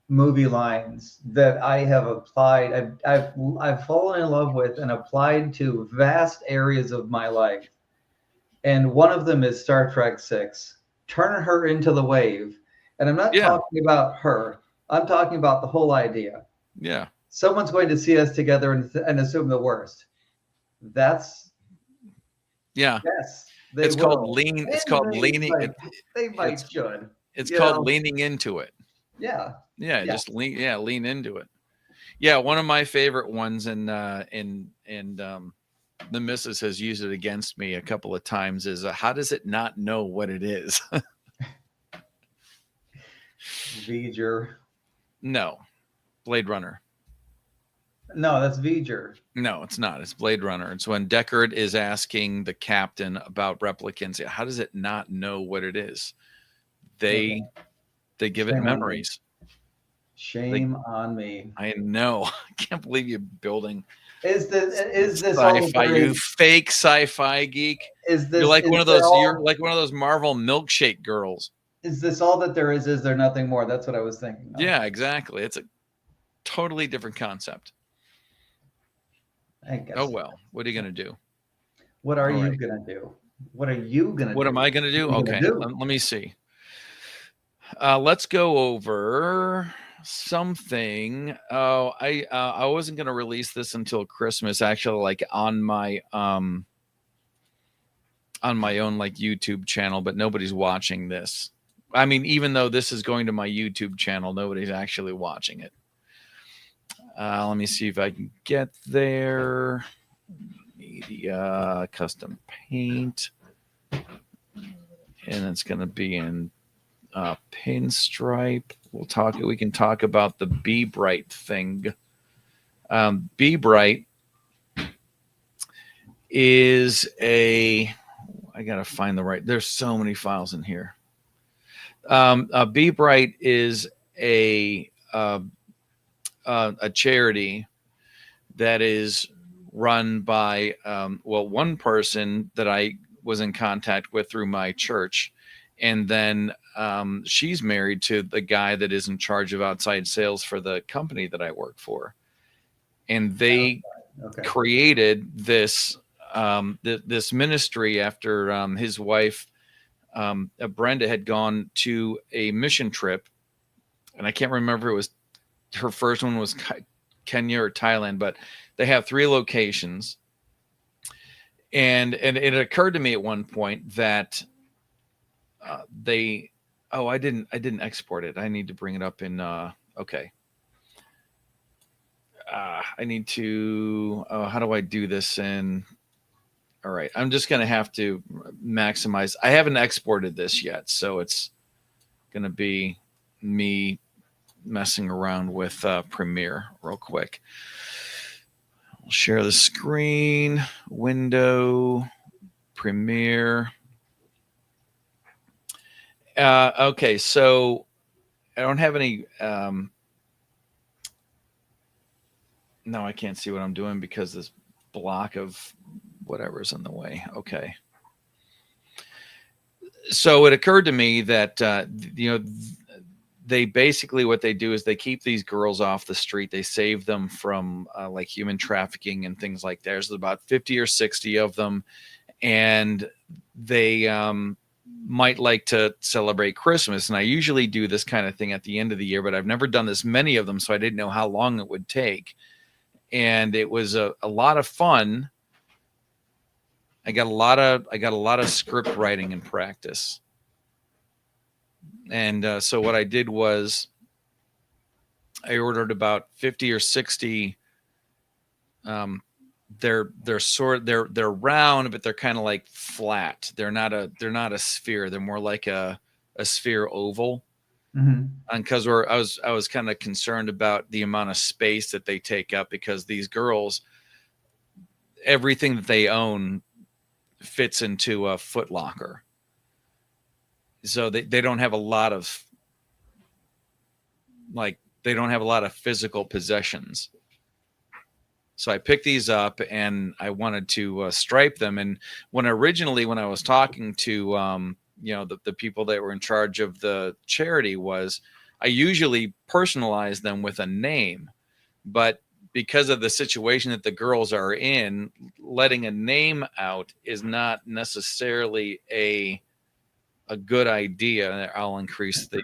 movie lines that I have applied. I've fallen in love with and applied to vast areas of my life. And one of them is Star Trek 6. Turn her into the wave. And I'm not talking about her. I'm talking about the whole idea. Yeah. Someone's going to see us together and assume the worst. That's yes. It's called lean. It's called leaning. It's called leaning into it. Yeah. Just lean into it. Yeah, one of my favorite ones, and the missus has used it against me a couple of times, is how does it not know what it is? V'ger. No, Blade Runner. No, that's V'ger. No, it's not. It's Blade Runner. It's when Deckard is asking the captain about replicants. How does it not know what it is? They give it memories. Shame on me. I know. I can't believe you're building. Is this sci-fi? You fake sci-fi geek. You're like one of those. You're like one of those Marvel milkshake girls. Is this all that there is? Is there nothing more? That's what I was thinking. Yeah, exactly. It's a totally different concept. I guess. Oh well. What are you gonna do? What are you gonna do? What are you gonna do? What am I gonna do? Okay, let me see. Let's go over something. I wasn't gonna release this until Christmas, actually, like on my own like YouTube channel, but nobody's watching this. I mean, even though this is going to my YouTube channel, nobody's actually watching it. Let me see if I can get there. Media, custom paint, and it's going to be in pinstripe. We can talk about the Be Bright thing. Be Bright is I gotta find the right. There's so many files in here. Be Bright is a charity that is run by one person that I was in contact with through my church, and then she's married to the guy that is in charge of outside sales for the company that I work for, and they created this this ministry after his wife Brenda had gone to a mission trip, and I can't remember if it was her first one was Kenya or Thailand, but they have 3 locations, and it occurred to me at one point that I didn't export it. I need to bring it up in okay. I need to how do I do this in all right, I'm just going to have to maximize. I haven't exported this yet, so it's going to be me messing around with Premiere real quick. I'll share the screen, window, Premiere. Okay, so I don't have any. No, I can't see what I'm doing because this block of whatever's in the way. Okay. So it occurred to me that, they basically, what they do is they keep these girls off the street. They save them from like human trafficking and things like that. There's about 50 or 60 of them. And they might like to celebrate Christmas. And I usually do this kind of thing at the end of the year, but I've never done this many of them. So I didn't know how long it would take. And it was a lot of fun. I got a lot of script writing and practice. And so what I did was I ordered about 50 or 60 they're round, but they're kind of like flat. They're not a sphere. They're more like a sphere oval. Mm-hmm. And because I was kind of concerned about the amount of space that they take up, because these girls, everything that they own fits into a Foot Locker. So they don't have a lot of physical possessions. So I picked these up and I wanted to stripe them. And when I was talking to the people that were in charge of the charity, I usually personalize them with a name, but because of the situation that the girls are in, letting a name out is not necessarily a good idea. I'll increase that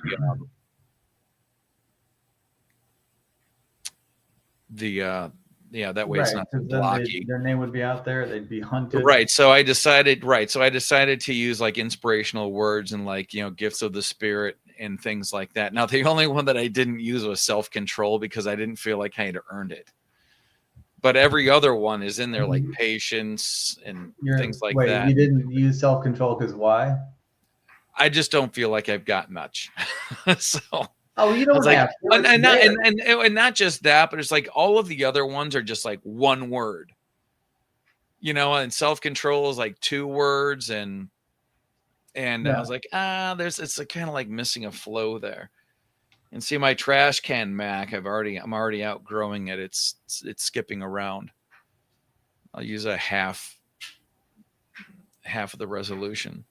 way it's not too blocky. Their name would be out there. They'd be hunted. Right. So I decided to use like inspirational words and like, gifts of the spirit and things like that. Now, the only one that I didn't use was self-control, because I didn't feel like I had earned it. But every other one is in there, like patience and things like that. You didn't use self-control because why? I just don't feel like I've got much. So. Oh, you don't have to. And not just that, but it's like all of the other ones are just like one word. And self-control is like 2 words, and I was like, it's kind of like missing a flow there. And see, my trash can Mac, I'm already outgrowing it. It's skipping around. I'll use a half of the resolution.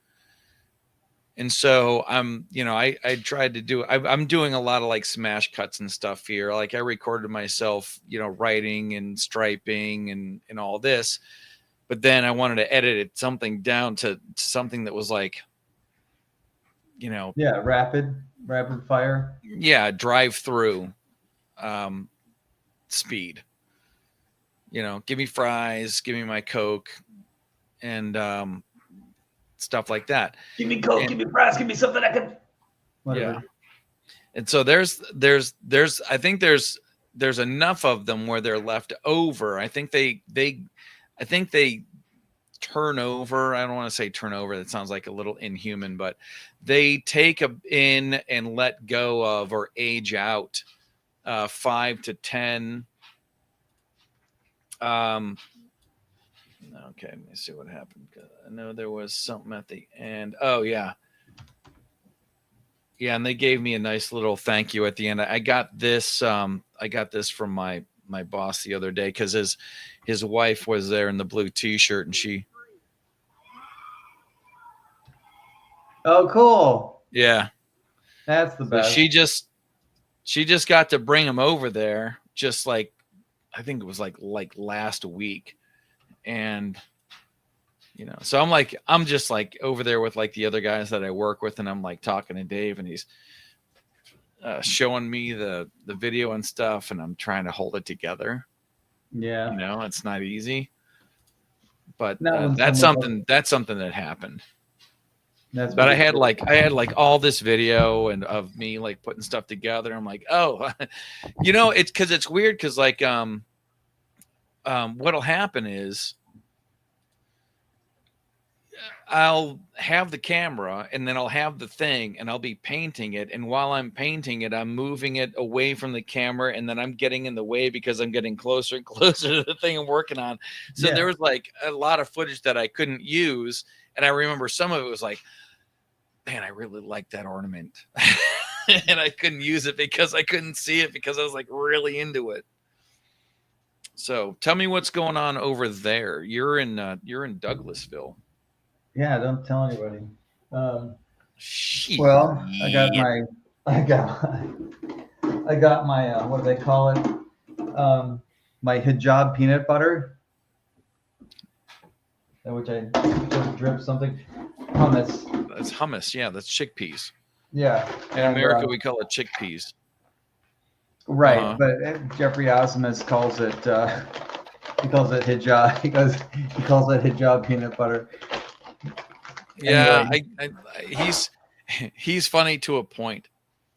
And so I tried to do, I'm doing a lot of like smash cuts and stuff here. Like I recorded myself, writing and striping and all this, but then I wanted to edit something down to something that was like, rapid fire. Yeah. Drive through, speed, give me fries, give me my Coke, and, stuff like that. Give me Coke, give me fries, give me something I can. Whatever. Yeah. And so there's I think there's enough of them where they're left over. I think they turn over. I don't want to say turn over. That sounds like a little inhuman, but they take in and let go of or age out 5 to 10. Okay, let me see what happened. I know there was something at the end. Oh yeah. Yeah, and they gave me a nice little thank you at the end. I got this from my boss the other day, because his wife was there in the blue t-shirt, and she. Oh, cool. Yeah. That's the best. So she just got to bring him over there, just like, I think it was like last week. And so I'm just like over there with like the other guys that I work with, and I'm like talking to Dave, and he's showing me the video and stuff, and I'm trying to hold it together. Yeah. It's not easy, but that's something that happened. But I had like all this video and of me like putting stuff together. I'm like, oh, it's because it's weird, because like what'll happen is I'll have the camera, and then I'll have the thing, and I'll be painting it. And while I'm painting it, I'm moving it away from the camera, and then I'm getting in the way because I'm getting closer and closer to the thing I'm working on. So there was like a lot of footage that I couldn't use. And I remember some of it was like, man, I really like that ornament. And I couldn't use it because I couldn't see it, because I was like really into it. So tell me what's going on over there. You're in Douglasville. Yeah, don't tell anybody. Well, I got my what do they call it? My hijab peanut butter, which I just drip something. Hummus. That's hummus. Yeah, that's chickpeas. Yeah. In America, we call it chickpeas. Right, but Jeffrey Osmus calls it. He calls it hijab. He calls it hijab peanut butter. Yeah, anyway. He's funny to a point.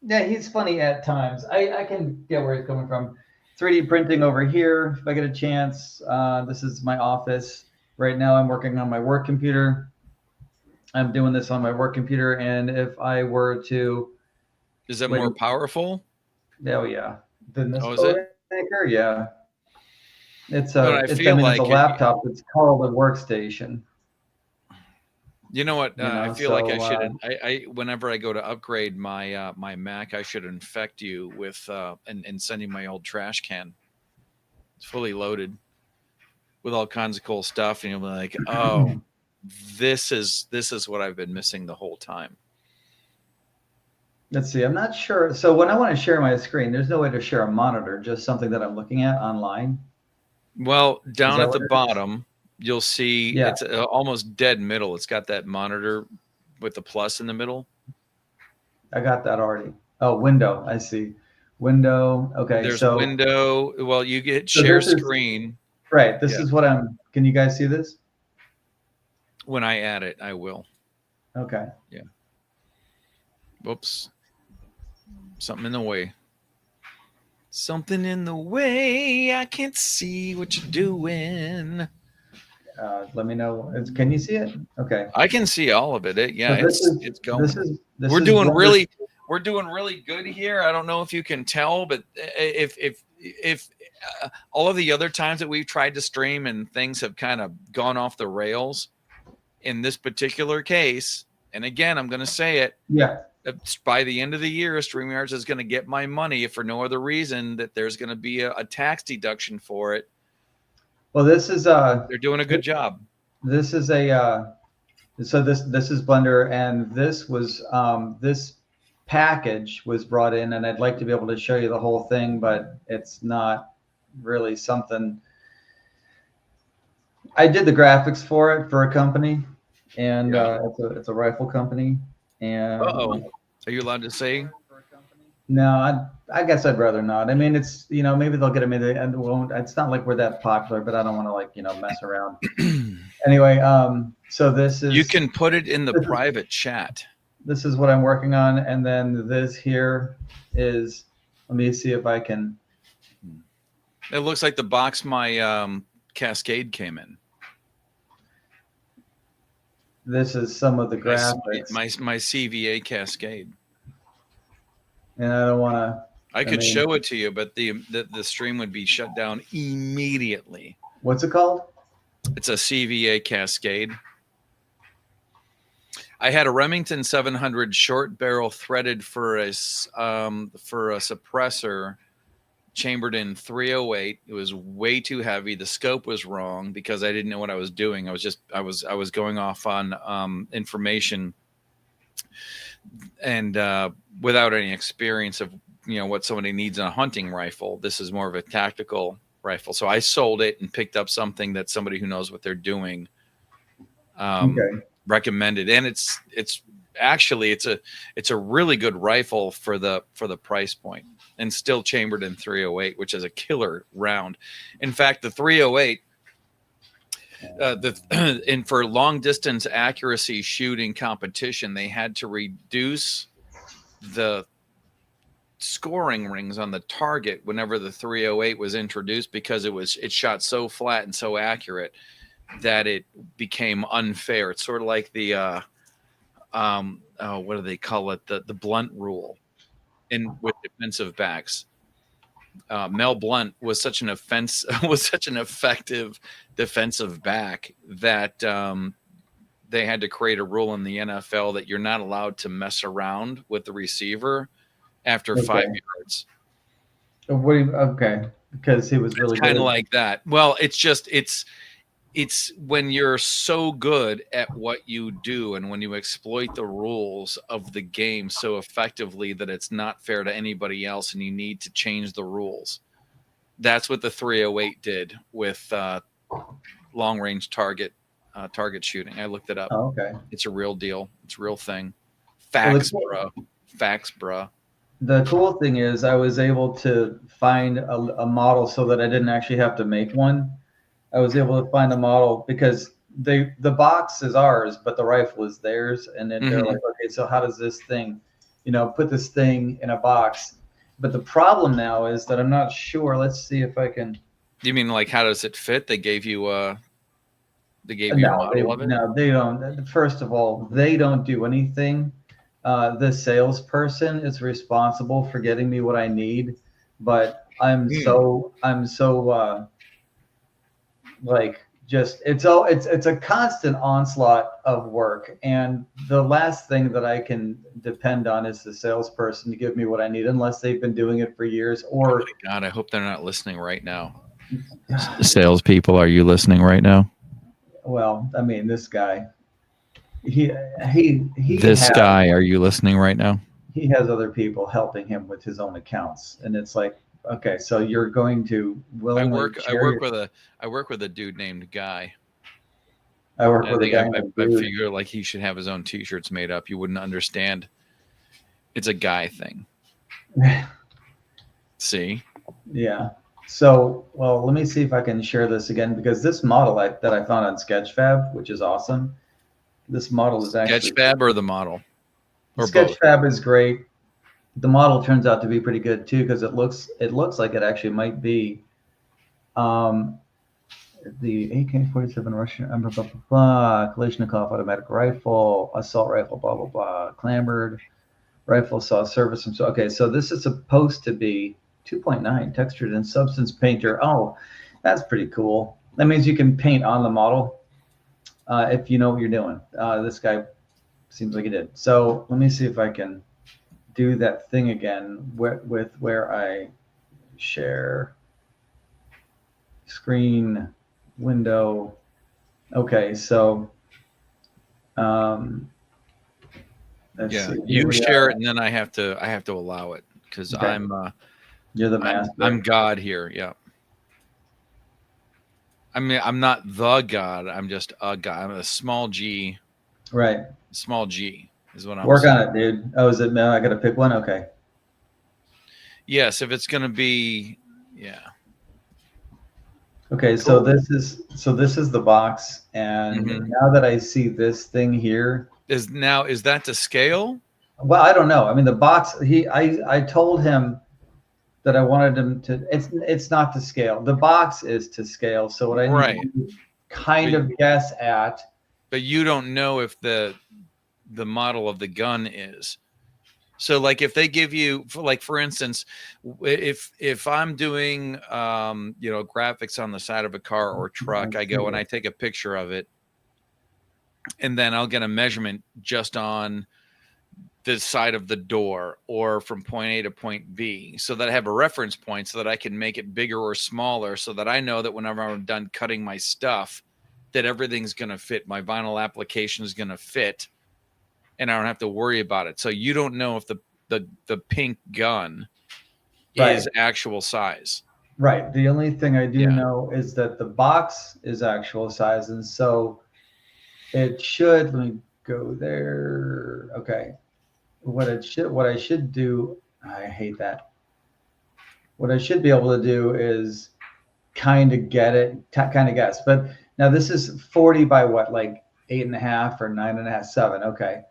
Yeah, he's funny at times. I can get where he's coming from. 3D printing over here if I get a chance. This is my office. Right now I'm working on my work computer. I'm doing this on my work computer, and if I were to... Is that more powerful? Oh, yeah. Than this is it? maker? Yeah. It's But it's a laptop. It's called a workstation. You know what? I feel like I should. so, I whenever I go to upgrade my my Mac, I should infect you with and send you my old trash can. It's fully loaded with all kinds of cool stuff, and you'll be like, "Oh, this is what I've been missing the whole time." Let's see. I'm not sure. So when I want to share my screen, there's no way to share a monitor, just something that I'm looking at online. Well, down at the what it is? bottom, you'll see Yeah. it's almost dead middle. It's got that monitor with the plus in the middle. I got that already. Oh, window. I see. Window. Okay. There's so window. Well, you get So share this is- screen. right. This Yeah. is what I'm. Can you guys see this? When I add it, I will. Okay. Whoops. Something in the way. Something in the way. I can't see what you're doing. Let me know. Can you see it? Okay. I can see all of it. Yeah, So this it's going. This We're is doing what really good here. I don't know if you can tell, but if all of the other times that we've tried to stream and things have kind of gone off the rails, in this particular case, and again, I'm going to say it. Yeah. By the end of the year, StreamYards is going to get my money, if for no other reason that there's going to be a tax deduction for it. Well, this is They're doing a good job. This is a so this is Blender, and this was this package was brought in, and I'd like to be able to show you the whole thing, but it's not really something. I did the graphics for it for a company, and it's a rifle company. And are you allowed to say? No, I guess I'd rather not. I mean, it's, maybe they'll get me and won't. It's not like we're that popular, but I don't want to mess around. Anyway, so this is. You can put it in the private chat. This is what I'm working on, and then this here is. Let me see if I can. It looks like the box my Cascade came in. This is some of the graphics. My CVA Cascade. And I don't want to. I could show it to you, but the stream would be shut down immediately. What's it called? It's a CVA Cascade. I had a Remington 700 short barrel threaded for a suppressor, chambered in 308. It was way too heavy. The scope was wrong because I didn't know what I was doing. I was going off on information and without any experience of what somebody needs in a hunting rifle. This is more of a tactical rifle. So I sold it and picked up something that somebody who knows what they're doing recommended, and it's actually it's a really good rifle for the price point, and still chambered in 308, which is a killer round. In fact, the 308 and for long distance accuracy shooting competition, they had to reduce the scoring rings on the target whenever the 308 was introduced, because it shot so flat and so accurate that it became unfair. It's sort of like the what do they call it, the blunt rule with defensive backs. Mel Blunt was such an effective defensive back that they had to create a rule in the NFL that you're not allowed to mess around with the receiver after 5 yards. Okay, because he was really kind of like that. Well, it's when you're so good at what you do and when you exploit the rules of the game so effectively that it's not fair to anybody else and you need to change the rules. That's what the 308 did with long range target shooting. I looked it up. Oh, okay. It's a real deal. It's a real thing. Facts, bruh. The cool thing is I was able to find a model so that I didn't actually have to make one. I was able to find a model because the box is ours, but the rifle is theirs. And then they're like, okay, so how does this thing, put this thing in a box? But the problem now is that I'm not sure. Let's see if I can. You mean like how does it fit? They gave you a No, model of it? no, they don't. First of all, they don't do anything. The salesperson is responsible for getting me what I need, but I'm so like just it's a constant onslaught of work, and the last thing that I can depend on is the salesperson to give me what I need, unless they've been doing it for years. Or oh my God, I hope they're not listening right now. Salespeople, are you listening right now? Well, I mean, this guy, guy, are you listening right now? He has other people helping him with his own accounts, and it's like, okay, so you're going to willingly. I work with a dude named Guy. I work with a guy. I figure like he should have his own T-shirts made up. You wouldn't understand. It's a guy thing. See? Yeah. So, well, let me see if I can share this again, because this model that I found on Sketchfab, which is awesome. This model is actually Sketchfab or the model, or Sketchfab is great. The model turns out to be pretty good too, because it looks like it actually might be the AK-47 Russian blah, blah, blah, blah, Kalashnikov automatic rifle, assault rifle, blah blah blah, clambered rifle, saw service. So okay, so this is supposed to be 2.9 textured in substance painter. Oh, that's pretty cool. That means you can paint on the model if you know what you're doing. This guy seems like he did. So let me see if I can do that thing again with where I share screen window. Okay, so let's see. You share it, and then I have to allow it, because okay. You're the master. I'm God here. Yeah. I mean, I'm not the God. I'm just a God. I'm a small G. Right. Small G is what I'm Work saying. on it, dude. Oh, is it? I got to pick one. Okay. Yes, if it's gonna be, yeah. Okay, cool. So this is the box, and now that I see this thing here, is that to scale? Well, I don't know. I mean, the box. I told him that I wanted him to. It's not to scale. The box is to scale. So what I need to kind of guess at. But you don't know if the model of the gun is. So like if they give you, like for instance, if I'm doing graphics on the side of a car or truck, I go and I take a picture of it, and then I'll get a measurement just on the side of the door or from point A to point B, so that I have a reference point so that I can make it bigger or smaller, so that I know that whenever I'm done cutting my stuff, that everything's going to fit. My vinyl application is going to fit, and I don't have to worry about it. So you don't know if the pink gun is actual size. Right. The only thing I do know is that the box is actual size, and so it should. Let me go there. Okay. What I should do, I hate that. What I should be able to do is kind of guess. But now this is 40 by what, like 8.5 or 9.5, 7. Okay.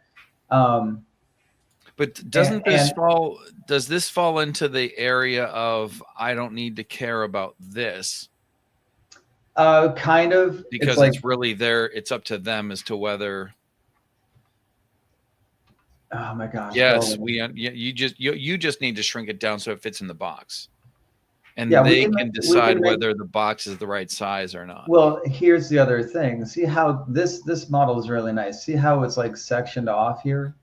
But does this fall into the area of I don't need to care about this? Kind of, because it's really it's up to them as to whether. Oh my gosh! Yes, you just need to shrink it down so it fits in the box, and they can decide whether the box is the right size or not. Well, here's the other thing. See how this model is really nice. See how it's like sectioned off here.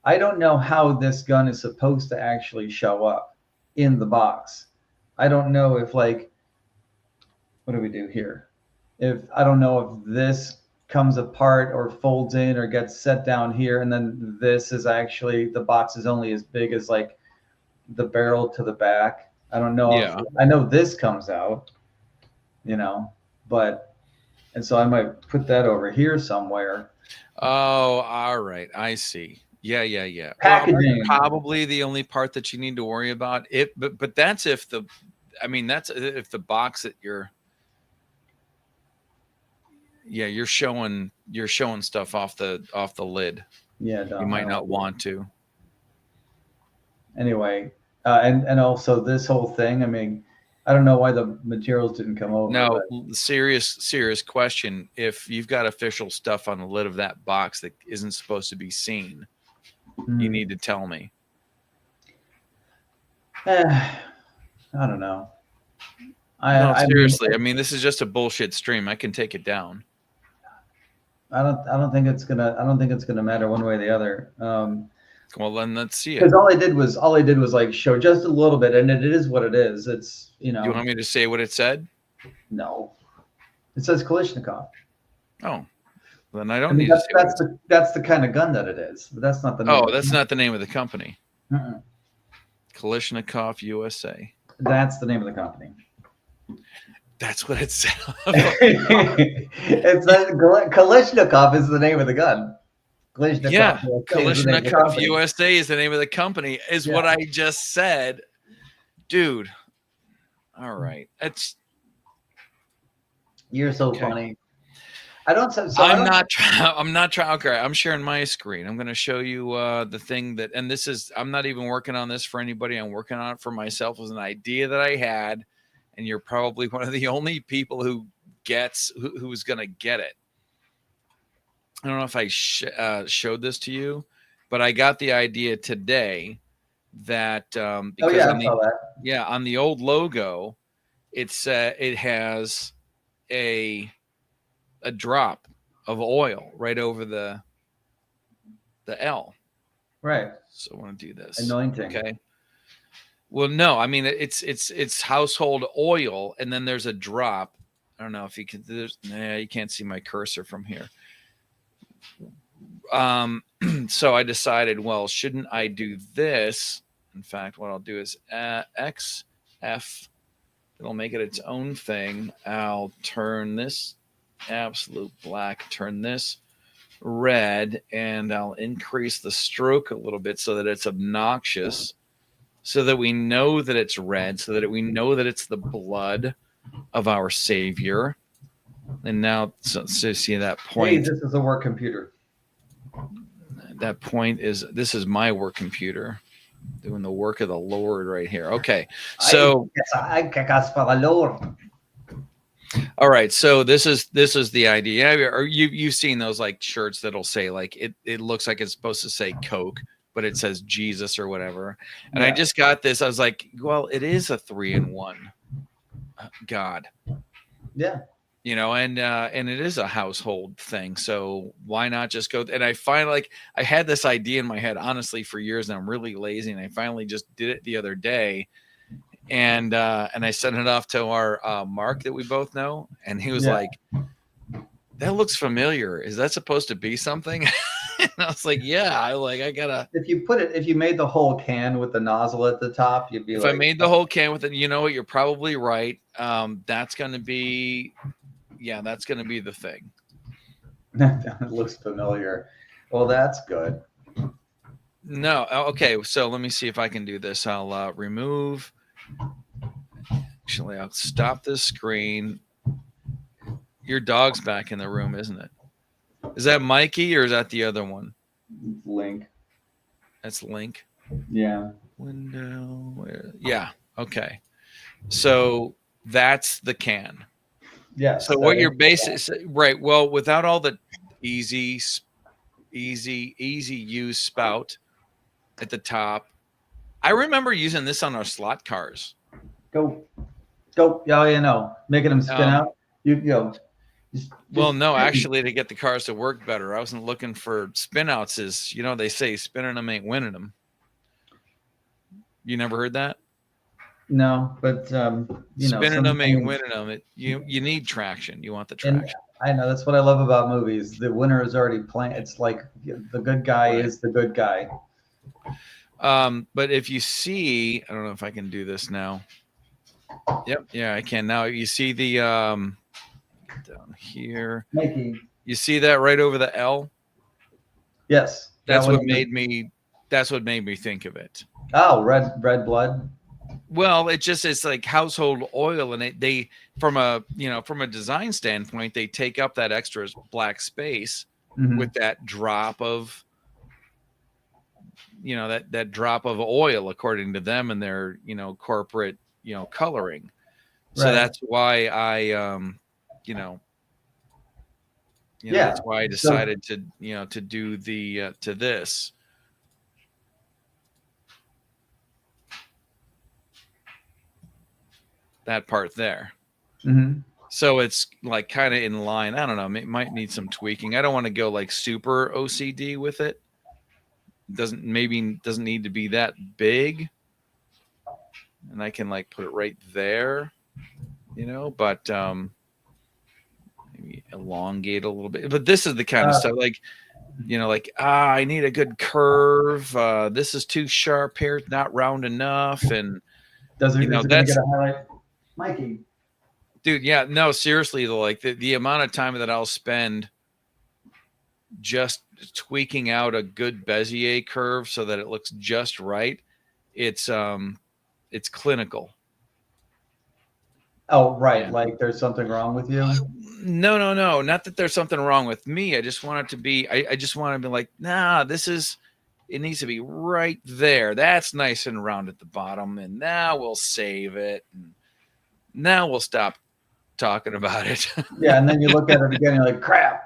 I don't know how this gun is supposed to actually show up in the box. I don't know if what do we do here? I don't know if this comes apart or folds in or gets set down here, and then this is actually, the box is only as big as like the barrel to the back. I don't know. Yeah. I know this comes out, but, and so I might put that over here somewhere. Oh, all right. I see. Yeah. Packaging. Well, probably the only part that you need to worry about but that's if the box that you're showing stuff off the lid. Yeah, you might not want to. Anyway, And also this whole thing. I mean, I don't know why the materials didn't come over. Now, serious question. If you've got official stuff on the lid of that box that isn't supposed to be seen, you need to tell me. I don't know. No, seriously. I mean, this is just a bullshit stream. I can take it down. I don't think it's gonna matter one way or the other. Well, then let's see it. Because all I did was like show just a little bit, and it is what it is. It's, you know. Do you want me to say what it said? No, it says Kalashnikov. Oh, then I don't need to say that's the kind of gun that it is. But that's not the name. Oh, that's not the name of the company. Uh-uh. Kalashnikov USA. That's the name of the company. That's what it said. It's Kalashnikov is the name of the gun. Kalashnikov, yeah, Kalashnikov USA is the name of the company. Is what I just said, dude. All right, you're so funny. I don't. I'm not trying. Okay, I'm sharing my screen. I'm going to show you the thing that, and this is. I'm not even working on this for anybody. I'm working on it for myself. It was an idea that I had. And you're probably one of the only people who gets who's going to get it. I don't know if I showed this to you, but I got the idea today that because on the old logo, it has a drop of oil right over the L. Right. So I want to do this. Anointing. Okay. Well, no, I mean it's household oil, and then there's a drop. I don't know if you can. You can't see my cursor from here. So I decided, well, shouldn't I do this? In fact, what I'll do is XF. It'll make it its own thing. I'll turn this absolute black. Turn this red, and I'll increase the stroke a little bit so that it's obnoxious. So that we know that it's red, so that we know that it's the blood of our Savior. And now, so see that point. Hey, this is a work computer. That point is, this is my work computer, doing the work of the Lord right here. Okay, so all right, so this is the idea. Or you've seen those like shirts that'll say like it looks like it's supposed to say Coke, but it says Jesus or whatever. And I just got this. I was like, well, it is a 3-in-1 God. Yeah. You know, and it is a household thing. So why not just go? And I find like I had this idea in my head, honestly, for years, and I'm really lazy. And I finally just did it the other day. And I sent it off to our Mark that we both know. And he was like, that looks familiar. Is that supposed to be something? And I was like, yeah, I gotta. If you made the whole can with the nozzle at the top, you'd be if like. I made the whole can with it, you know what? You're probably right. That's gonna be the thing. It looks familiar. Well, that's good. No, okay. So let me see if I can do this. I'll remove. Actually, I'll stop this screen. Your dog's back in the room, isn't it? Is that Mikey or is that the other one? Link. That's Link. Yeah. Window. Yeah. Okay. So that's the can. Yeah. So what you're basically right. Well, without all the easy use spout at the top. I remember using this on our slot cars. Go. Yeah, you know, making them spin out. You go. Well, no, actually, to get the cars to work better, I wasn't looking for spin outs. Is, you know, they say spinning them ain't winning them. You never heard that? No, but spinning them ain't winning them. You need traction. You want the traction. I know, that's what I love about movies. The winner is already playing. It's like the good guy is the good guy. But if you see, I don't know if I can do this now. Yep, yeah, I can now. You see the down here. Mikey. You see that right over the L? Yes. That's what made me think of it. Oh, red blood. Well, it's like household oil, and they from a design standpoint, they take up that extra black space with that drop of that drop of oil according to them and their, corporate, coloring. So Right. that's why that's why I decided to do the, to this. That part there. Mm-hmm. So it's like kind of in line. I don't know. It might need some tweaking. I don't want to go like super OCD with it. Doesn't need to be that big. And I can like put it right there, but maybe elongate a little bit. But this is the kind of stuff like, I need a good curve. This is too sharp here. It's not round enough. And is it gonna that's get a highlight, Mikey? Dude, yeah, no, seriously, though, like the amount of time that I'll spend just tweaking out a good Bezier curve so that it looks just right, it's clinical. Oh, right. Yeah. Like there's something wrong with you? No. Not that there's something wrong with me. I just want it to be, I just want to be like, nah, it needs to be right there. That's nice and round at the bottom. And now we'll save it. And now we'll stop talking about it. Yeah, and then you look at it again, you're like, crap.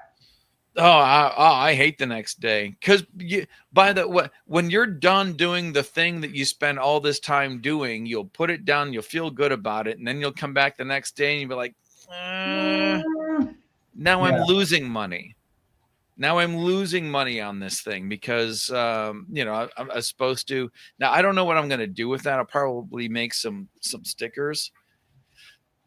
I hate the next day, because when you're done doing the thing that you spend all this time doing, you'll put it down, you'll feel good about it, and then you'll come back the next day and you'll be like, now I'm losing money. Now I'm losing money on this thing because I'm supposed to. Now I don't know what I'm going to do with that. I'll probably make some stickers.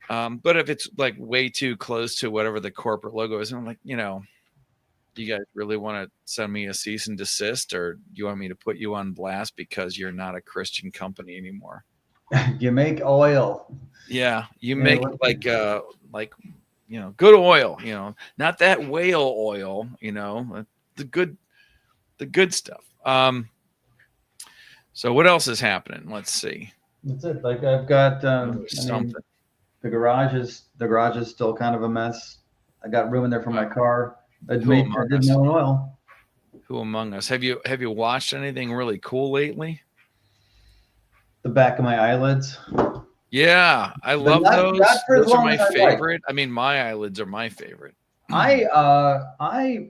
But if it's like way too close to whatever the corporate logo is, I'm like, do you guys really want to send me a cease and desist, or do you want me to put you on blast because you're not a Christian company anymore? You make oil. Yeah, you make good oil, not that whale oil, the good stuff. So what else is happening? Let's see. That's it. Like I've got something. The garage is still kind of a mess. I got room in there for my car. I did no oil. Who among us? Have you watched anything really cool lately? The back of my eyelids. Yeah, I love those. Those are my favorite. I mean, my eyelids are my favorite. I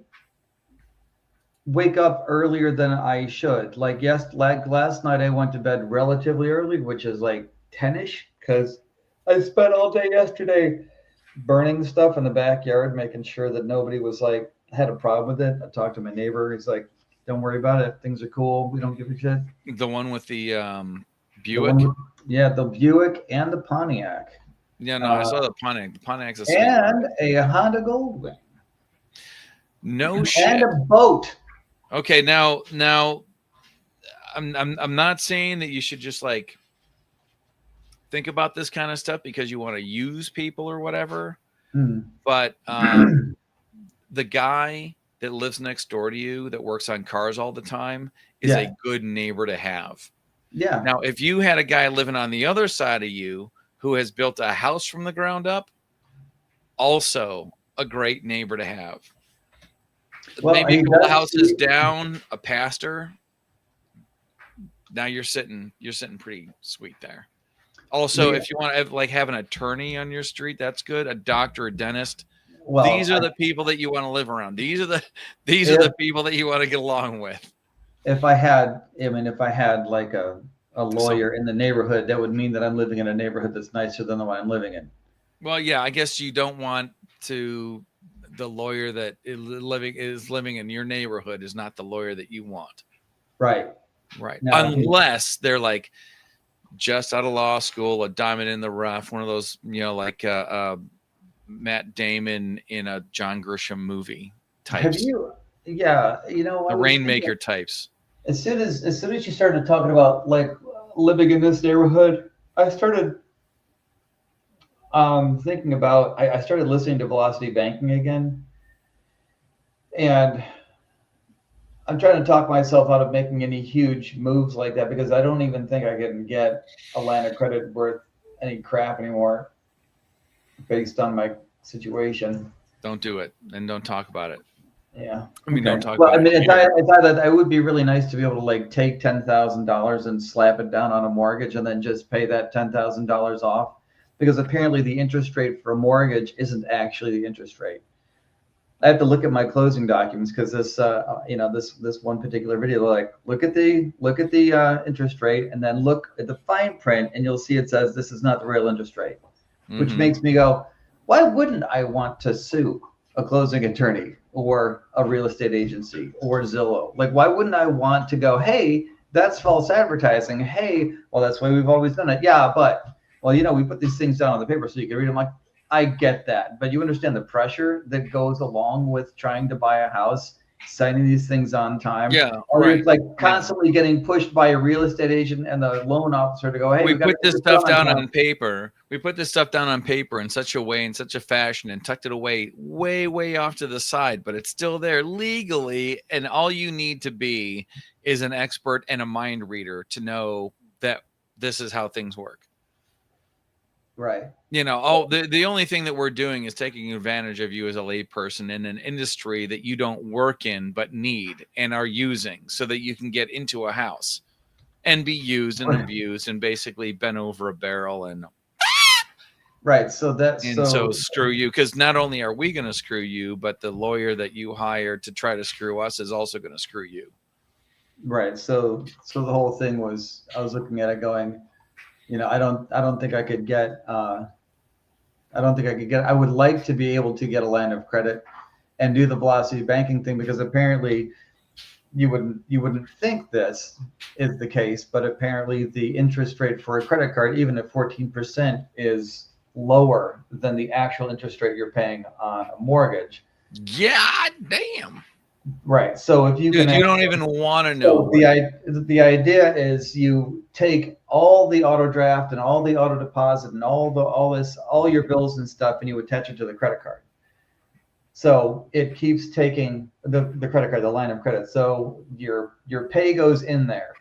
wake up earlier than I should. Like last night I went to bed relatively early, which is like 10-ish, because I spent all day yesterday burning stuff in the backyard, making sure that nobody had a problem with it. I talked to my neighbor. He's like, don't worry about it. Things are cool. We don't give a shit. The one with the Buick? The Buick and the Pontiac. Yeah, no, I saw the Pontiac. The Pontiac's a and a Honda Goldwing. No shit. And a boat. Okay, now I'm not saying that you should just like think about this kind of stuff because you want to use people or whatever. But the guy that lives next door to you that works on cars all the time is a good neighbor to have. Yeah. Now, if you had a guy living on the other side of you who has built a house from the ground up, also a great neighbor to have. Well, maybe a couple houses down, a pastor. Now you're sitting pretty sweet there. Also, if you want to have an attorney on your street, that's good. A doctor, a dentist. Well, these are the people that you want to live around. These are the people that you want to get along with. If I had like a lawyer in the neighborhood, that would mean that I'm living in a neighborhood that's nicer than the one I'm living in. Well, yeah, I guess you don't want the lawyer that is living in your neighborhood is not the lawyer that you want. Right. Now, unless they're like just out of law school, a diamond in the rough, one of those, like Matt Damon in a John Grisham movie types. Have you? Yeah, the Rainmaker types. As soon as you started talking about like living in this neighborhood, I started thinking about. I started listening to Velocity Banking again, and I'm trying to talk myself out of making any huge moves like that because I don't even think I can get a line of credit worth any crap anymore based on my situation. Don't do it and don't talk about it. Yeah. I mean, don't talk Well, about I mean, it. it's either it would be really nice to be able to like take $10,000 and slap it down on a mortgage and then just pay that $10,000 off, because apparently the interest rate for a mortgage isn't actually the interest rate. I have to look at my closing documents because this, this one particular video, like look at the interest rate and then look at the fine print, and you'll see it says this is not the real interest rate, which makes me go, why wouldn't I want to sue a closing attorney or a real estate agency or Zillow? Like, why wouldn't I want to go, hey, that's false advertising. Hey, well, that's why we've always done it. Yeah, but, well, we put these things down on the paper so you can read them. Like, I get that. But you understand the pressure that goes along with trying to buy a house, signing these things on time. Yeah, or right. It's like constantly getting pushed by a real estate agent and the loan officer to go, hey, we put this stuff down time. on paper. We put this stuff down on paper in such a way, in such a fashion, and tucked it away way off to the side, but it's still there legally. And all you need to be is an expert and a mind reader to know that this is how things work. Right. The only thing that we're doing is taking advantage of you as a layperson in an industry that you don't work in but need and are using so that you can get into a house and be used and abused and basically bent over a barrel and right. So screw you, because not only are we going to screw you, but the lawyer that you hired to try to screw us is also going to screw you. Right. So the whole thing was, I was looking at it going, I don't think I could get, I would like to be able to get a line of credit and do the velocity banking thing, because apparently you wouldn't think this is the case, but apparently the interest rate for a credit card, even at 14%, is lower than the actual interest rate you're paying on a mortgage. Yeah, damn. Right. So if you Dude, you don't even want to know. So the idea is you take all the auto draft and all the auto deposit and all your bills and stuff, and you attach it to the credit card. So it keeps taking the credit card, the line of credit. So your pay goes in there,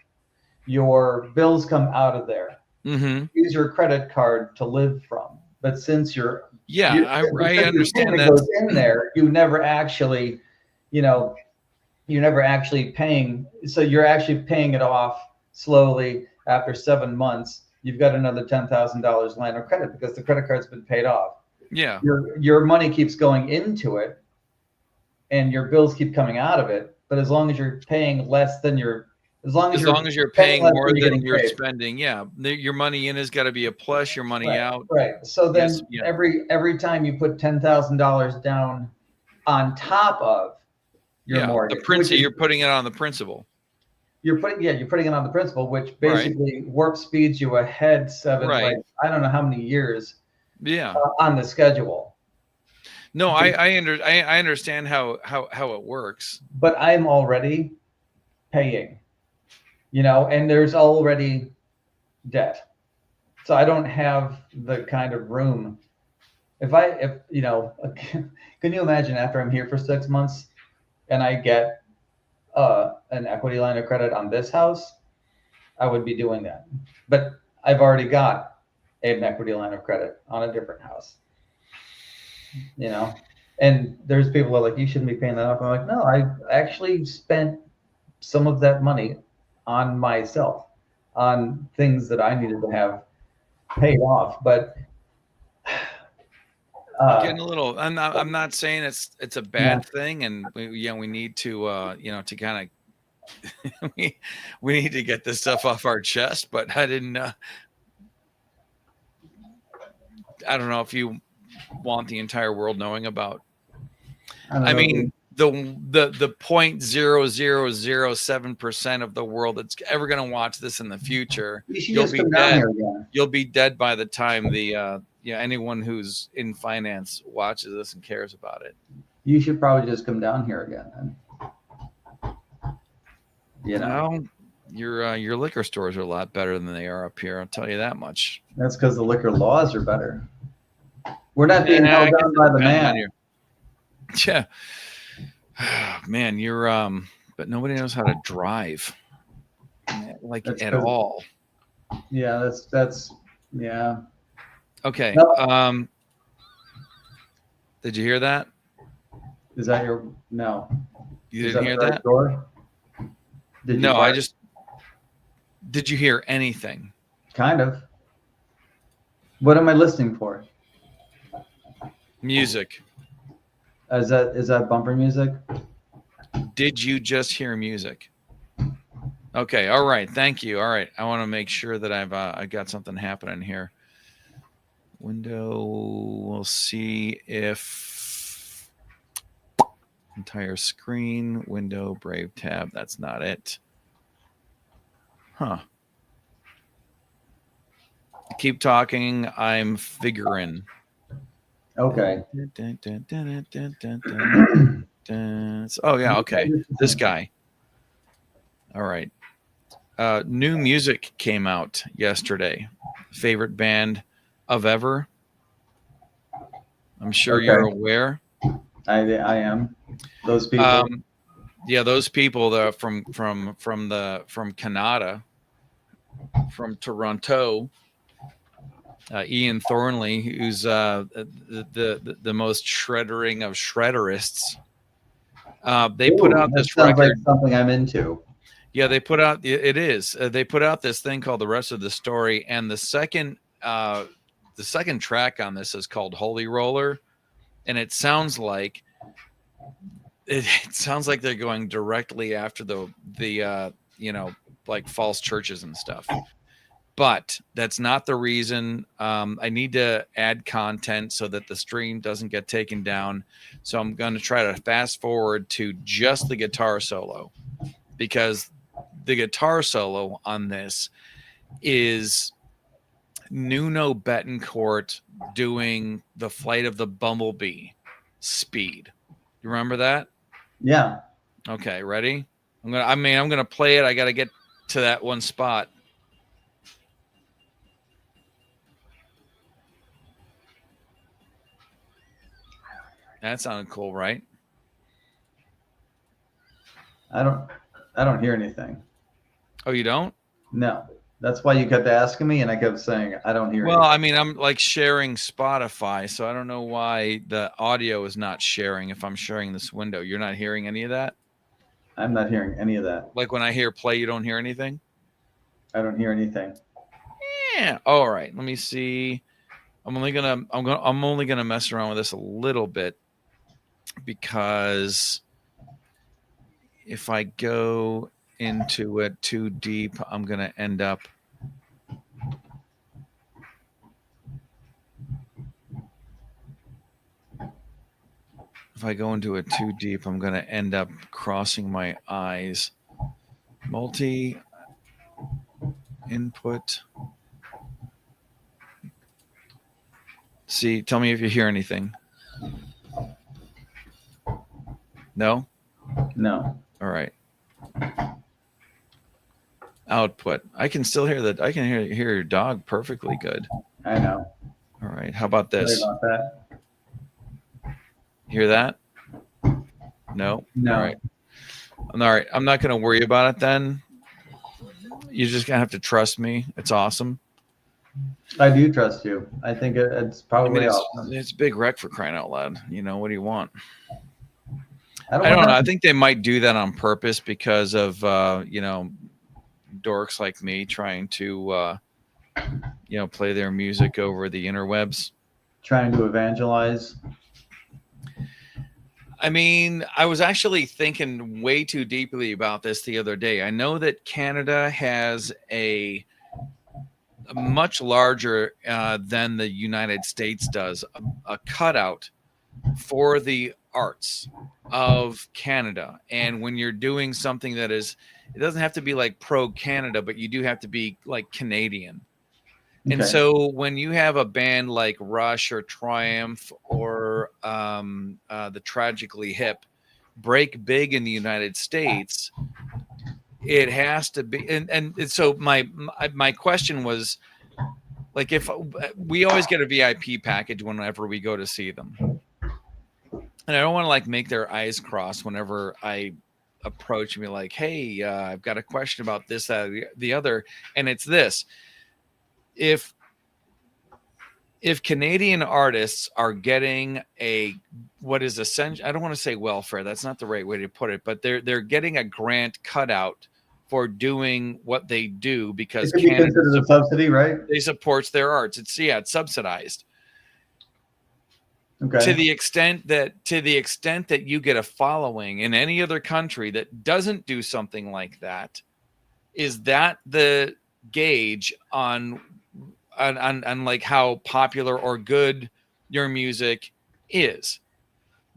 your bills come out of there. Mm-hmm. Use your credit card to live from. But since I understand that goes in there, you never actually. You're never actually paying. So you're actually paying it off slowly. After 7 months, you've got another $10,000 line of credit because the credit card's been paid off. Yeah. Your money keeps going into it and your bills keep coming out of it. But as long as you're paying less than as long as you're paying more than you're spending, your money in has got to be a plus, your money out. Right. So then every time you put $10,000 down on top of your mortgage, the principal, you're putting it on the principal. You're putting it on the principal, which basically warp speeds you ahead I don't know how many years. On the schedule. No, I understand how it works. But I'm already paying, and there's already debt, so I don't have the kind of room. Can you imagine after I'm here for 6 months and I get an equity line of credit on this house, I would be doing that. But I've already got an equity line of credit on a different house, and there's people that are like, you shouldn't be paying that off. I'm like, no, I actually spent some of that money on myself, on things that I needed to have paid off. But getting a little. I'm not saying it's a bad thing, and we need to to kind of we need to get this stuff off our chest. But I didn't. I don't know if you want the entire world knowing about. I mean, the 0.0007% of the world that's ever going to watch this in the future, you'll be dead. You'll be dead by the time anyone who's in finance watches this and cares about it. You should probably just come down here again. Then. Your liquor stores are a lot better than they are up here. I'll tell you that much. That's because the liquor laws are better. We're not being held down by the man. Yeah. Man, you're but nobody knows how to drive at all. Yeah, that's Okay. No. Did you hear that? Is that your no? You Is didn't that hear the right that? door? Did you No, fart? Did you hear anything? Kind of. What am I listening for? Music. Is that bumper music? Did you just hear music? Okay. All right. Thank you. All right. I want to make sure that I got something happening here. Window. We'll see if entire screen window Brave tab. That's not it. Huh. Keep talking. I'm figuring. Okay. Oh yeah. Okay. This guy. All right. New music came out yesterday. Favorite band of ever. I'm sure Okay. you're aware. I am. Those people. Yeah, those people that from Canada, from Toronto. Ian Thornley, who's the most shreddering of shredderists. They put out That this sounds record. like something I'm into. Yeah, they put out it is. They put out this thing called The Rest of the Story, and the second track on this is called Holy Roller, and it sounds like they're going directly after the like false churches and stuff. But that's not the reason. I need to add content so that the stream doesn't get taken down. So I'm going to try to fast forward to just the guitar solo, because the guitar solo on this is Nuno Betancourt doing the Flight of the Bumblebee speed. You remember that? Yeah. Okay, ready? I'm gonna play it. I got to get to that one spot. That sounded cool, right? I don't hear anything. Oh, you don't? No. That's why you kept asking me, and I kept saying I don't hear. Well, anything. I mean, I'm like sharing Spotify, so I don't know why the audio is not sharing if I'm sharing this window. You're not hearing any of that? I'm not hearing any of that. Like when I hear play, you don't hear anything? I don't hear anything. Yeah. All right. Let me see. I'm only gonna mess around with this a little bit, because if I go into it too deep, I'm gonna end up. If I go into it too deep, I'm gonna end up crossing my eyes. Multi input. See, tell me if you hear anything. No? No. All right. Output. I can still hear that. I can hear your dog perfectly good. I know. All right. How about this? Sorry about that. Hear that? No? No. All right. All right. I'm not going to worry about it then. You're just going to have to trust me. It's awesome. I do trust you. I think it's probably awesome. It's Big Wreck, for crying out loud. You know, what do you want? I don't know. I think they might do that on purpose because of, dorks like me trying to, play their music over the interwebs. Trying to evangelize. I mean, I was actually thinking way too deeply about this the other day. I know that Canada has a much larger than the United States does, a cutout for the arts of Canada. And when you're doing something that is, it doesn't have to be like pro Canada, but you do have to be like Canadian. Okay. And so when you have a band like Rush or Triumph or the Tragically Hip break big in the United States, it has to be. And so my question was, like, if we always get a VIP package whenever we go to see them, and I don't want to like make their eyes cross whenever I approach me like, hey, I've got a question about this, that, the other, and it's this. If if Canadian artists are getting what is essential, I don't want to say welfare, that's not the right way to put it, but they're getting a grant cutout for doing what they do because It could be Canada considered a subsidy, right? they supports their arts. It's subsidized. Okay. To the extent that you get a following in any other country that doesn't do something like that, is that the gauge on like how popular or good your music is?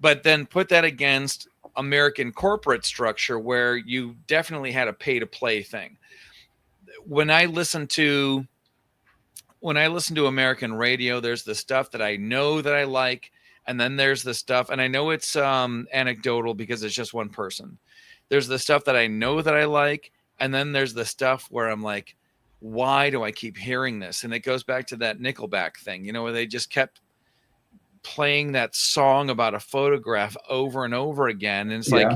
But then put that against American corporate structure where you definitely had a pay to play thing. When I listen to American radio, there's the stuff that I know that I like, and then there's the stuff, and I know it's anecdotal because it's just one person. There's the stuff that I know that I like, and then there's the stuff where I'm like, why do I keep hearing this? And it goes back to that Nickelback thing, where they just kept playing that song about a photograph over and over again. And it's like,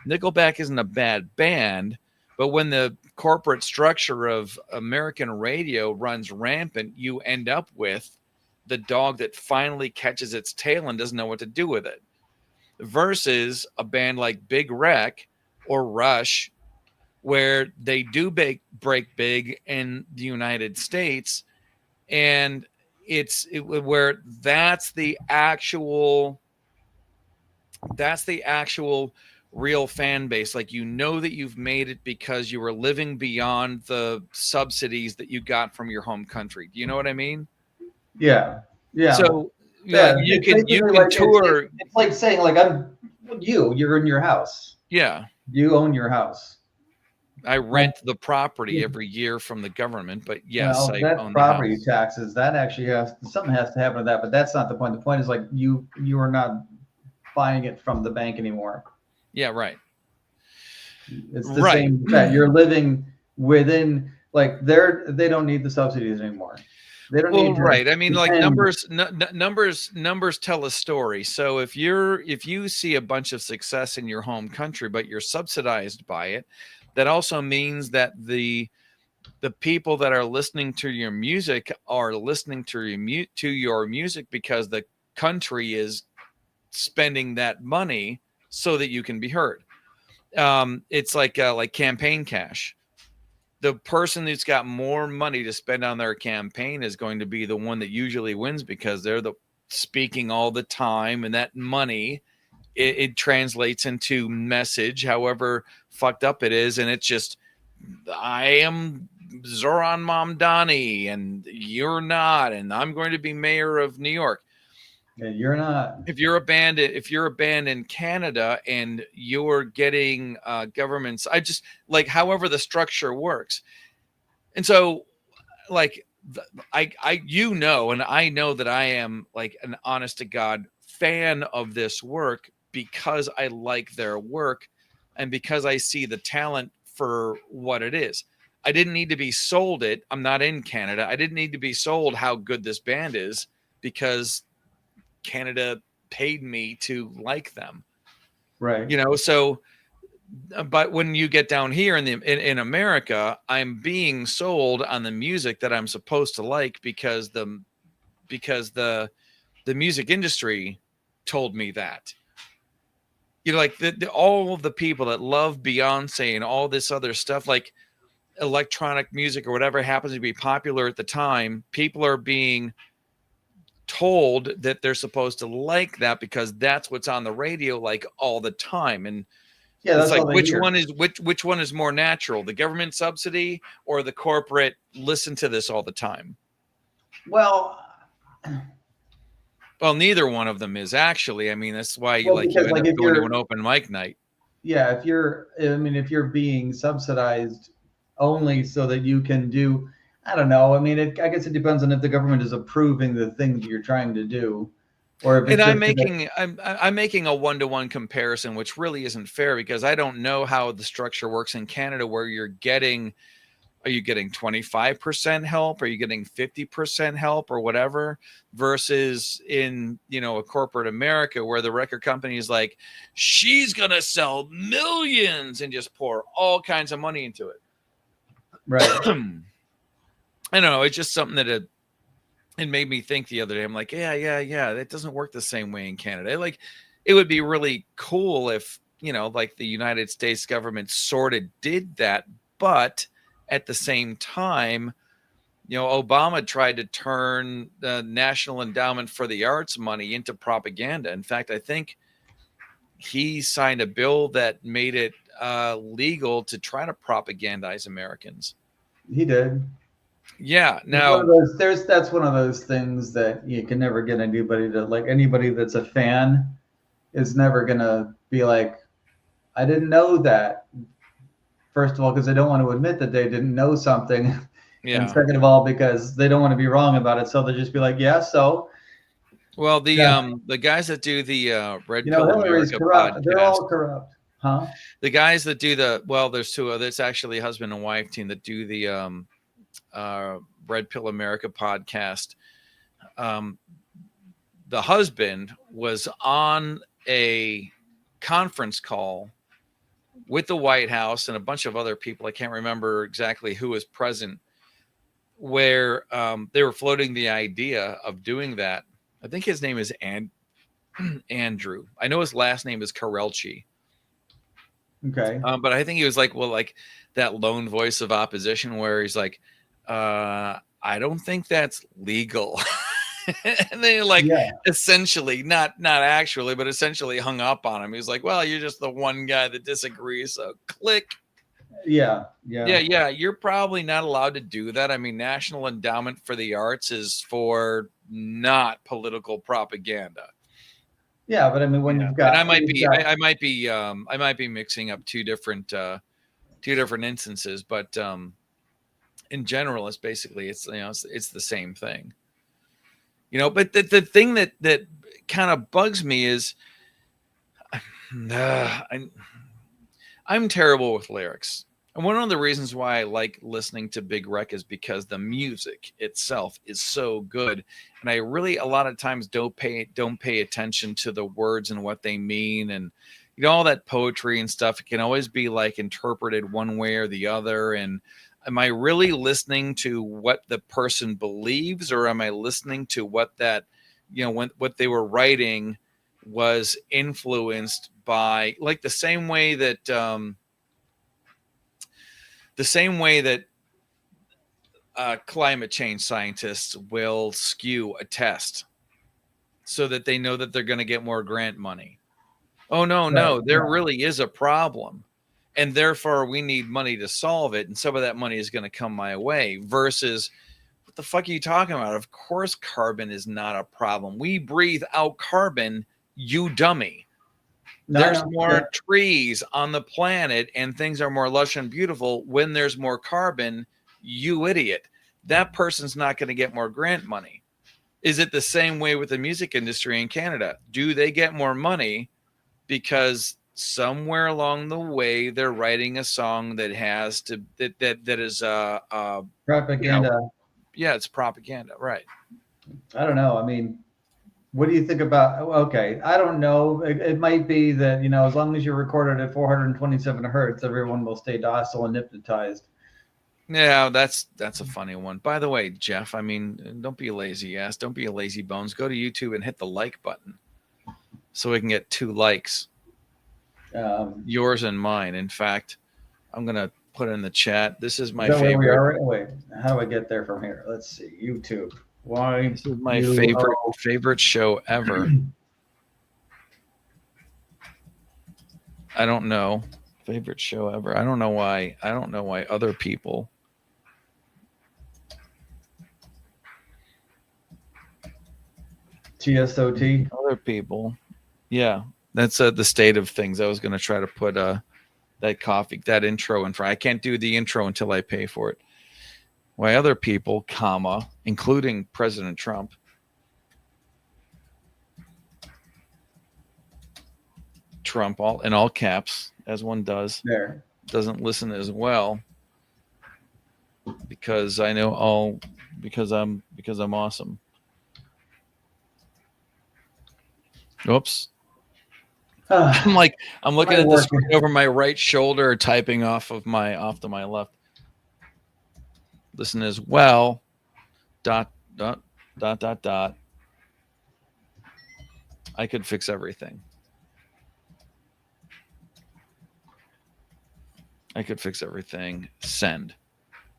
Nickelback isn't a bad band, but when the corporate structure of American radio runs rampant, you end up with the dog that finally catches its tail and doesn't know what to do with it, versus a band like Big Wreck or Rush, where they do break big in the United States, and where that's the actual real fan base. Like, that you've made it because you were living beyond the subsidies that you got from your home country. Do you know what I mean? Yeah. So you can tour. It's like saying, like, you're in your house. Yeah. You own your house. I rent the property every year from the government, but yes, well, I that own property the house. taxes. That actually something has to happen to that, but that's not the point. The point is, like, you are not buying it from the bank anymore. Yeah, right. It's the same. You're living within, like, they don't need the subsidies anymore. They don't need to, right. I mean, like, numbers tell a story. So if you see a bunch of success in your home country, but you're subsidized by it, that also means that the people that are listening to your music are listening to your music because the country is spending that money so that you can be heard. It's like campaign cash. The person who's got more money to spend on their campaign is going to be the one that usually wins because they're speaking all the time, and that money it translates into message, however fucked up it is, and it's just, I am Zoran Mamdani and you're not, and I'm going to be mayor of New York. And you're not. If you're a band in Canada and you're getting governments, I just like however the structure works. And so, like, I and I know that I am like an honest to God fan of this work because I like their work and because I see the talent for what it is. I didn't need to be sold it. I'm not in Canada. I didn't need to be sold how good this band is because Canada paid me to like them. Right. So, but when you get down here in America, I'm being sold on the music that I'm supposed to like because the music industry told me that. Like all of the people that love Beyonce and all this other stuff, like electronic music or whatever happens to be popular at the time, people are being told that they're supposed to like that because that's what's on the radio like all the time. And it's like, which one is more natural, the government subsidy or the corporate listen to this all the time? Well, neither one of them is actually. I mean, that's why you end up going to an open mic night. Yeah, if you're being subsidized only so that you can do, I don't know. I mean, I guess it depends on if the government is approving the things you're trying to do, or if. And I'm making a 1-to-1 comparison, which really isn't fair because I don't know how the structure works in Canada, where you're getting. Are you getting 25% help? Are you getting 50% help or whatever? Versus in, a corporate America where the record company is like, she's going to sell millions and just pour all kinds of money into it. Right. I don't know. It's just something that it made me think the other day. I'm like, yeah. That doesn't work the same way in Canada. Like, it would be really cool if, like the United States government sort of did that. But at the same time, Obama tried to turn the National Endowment for the Arts money into propaganda. In fact, I think he signed a bill that made it legal to try to propagandize Americans. He did. Yeah. Now, that's one of those things that you can never get anybody to like. Anybody that's a fan is never gonna be like, I didn't know that. First of all, because they don't want to admit that they didn't know something. Yeah. And second of all, because they don't want to be wrong about it, so they'll just be like, yeah, so. Well, the guys that do the Red Pill Hillary's America corrupt. podcast, They're all corrupt, huh? The guys that do there's two others, actually a husband and wife team that do the Red Pill America podcast. The husband was on a conference call with the White House and a bunch of other people. I can't remember exactly who was present, where they were floating the idea of doing that. I think his name is Andrew. I know his last name is Karelchi. Okay. But I think he was like that lone voice of opposition where he's like, I don't think that's legal. And they essentially, not actually, but essentially hung up on him. He was like, well, you're just the one guy that disagrees. So click. Yeah. You're probably not allowed to do that. I mean, National Endowment for the Arts is for not political propaganda. Yeah, but I mean, when you've got, and I might be mixing up two different instances, but in general, it's basically it's the same thing. But the thing that kind of bugs me is I'm terrible with lyrics. And one of the reasons why I like listening to Big Rec is because the music itself is so good. And I really, a lot of times don't pay attention to the words and what they mean. And, all that poetry and stuff, it can always be like interpreted one way or the other. And am I really listening to what the person believes, or am I listening to what that, what they were writing was influenced by, like the same way that, climate change scientists will skew a test so that they know that they're going to get more grant money. Oh, no, there really is a problem. And therefore, we need money to solve it. And some of that money is going to come my way versus, what the fuck are you talking about? Of course, carbon is not a problem. We breathe out carbon, you dummy. There's more trees on the planet and things are more lush and beautiful when there's more carbon, you idiot. That person's not going to get more grant money. Is it the same way with the music industry in Canada? Do they get more money because somewhere along the way they're writing a song that has to that is propaganda? It's propaganda, right? I don't know. I mean, what do you think about? Okay, I don't know. It might be that as long as you're recorded at 427 hertz, everyone will stay docile and hypnotized. Yeah, that's a funny one. By the way, Jeff, I mean, don't be a lazy ass. Don't be a lazy bones. Go to YouTube and hit the like button so we can get 2 likes. Yours and mine. In fact, I'm going to put in the chat. This is my favorite. Wait, how do I get there from here? Let's see. YouTube. Why? This is my favorite show ever. I don't know. Favorite show ever. I don't know why other people. TSOT. Other people. Yeah. That's the state of things. I was going to try to put that intro in front. I can't do the intro until I pay for it. Why other people, including President Trump, all in all caps, as one does, doesn't listen as well because I know because I'm awesome. Oops. I'm looking at the screen over my right shoulder, typing off to my left. Listen as well. Dot dot dot dot. I could fix everything. I could fix everything. Send.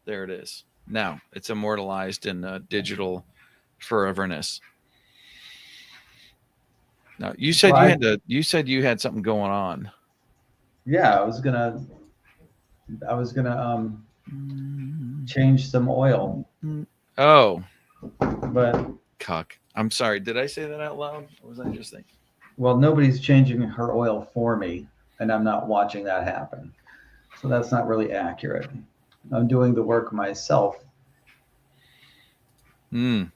There it is. Now it's immortalized in digital foreverness. Now you said you said you had something going on. Yeah, I was gonna change some oil. Oh, but cuck. I'm sorry. Did I say that out loud? Or was I just thinking? Well, nobody's changing her oil for me, and I'm not watching that happen. So that's not really accurate. I'm doing the work myself. Mm.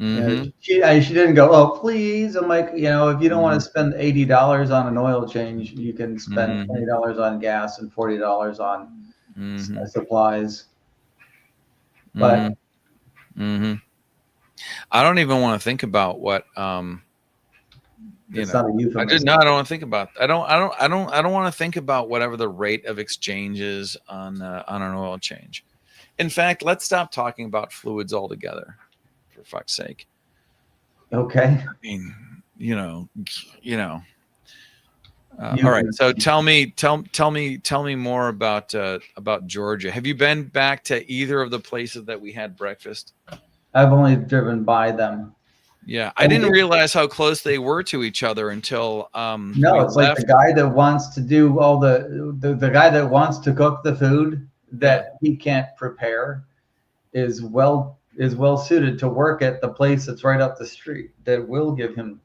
Mm-hmm. She didn't go, oh, please. I'm like, you know, if you don't want to spend $80 on an oil change, you can spend $20 on gas and $40 on supplies. But I don't even want to think about what it's not a euphemism. I don't want to think about. I don't want to think about whatever the rate of exchange is on an oil change. In fact, let's stop talking about fluids altogether, for fuck's sake. Okay. I mean, all right. So tell me more about Georgia. Have you been back to either of the places that we had breakfast? I've only driven by them. Yeah, I didn't realize how close they were to each other until no, it's like the guy that wants to do all the guy that wants to cook the food that he can't prepare is well suited to work at the place that's right up the street that will give him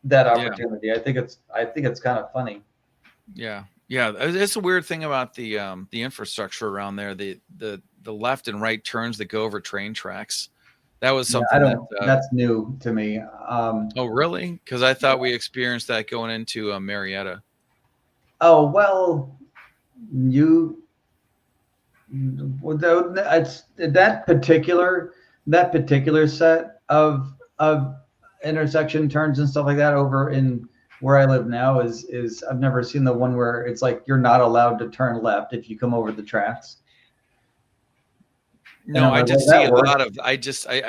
that opportunity. Yeah. I think it's kind of funny. Yeah. It's a weird thing about the infrastructure around there. The left and right turns that go over train tracks. That was something that's new to me. Oh, really? Because I thought we experienced that going into Marietta. Oh, well, it's that particular set of intersection turns and stuff like that over in where I live now is I've never seen the one where it's like you're not allowed to turn left if you come over the tracks. No, I just see a lot of I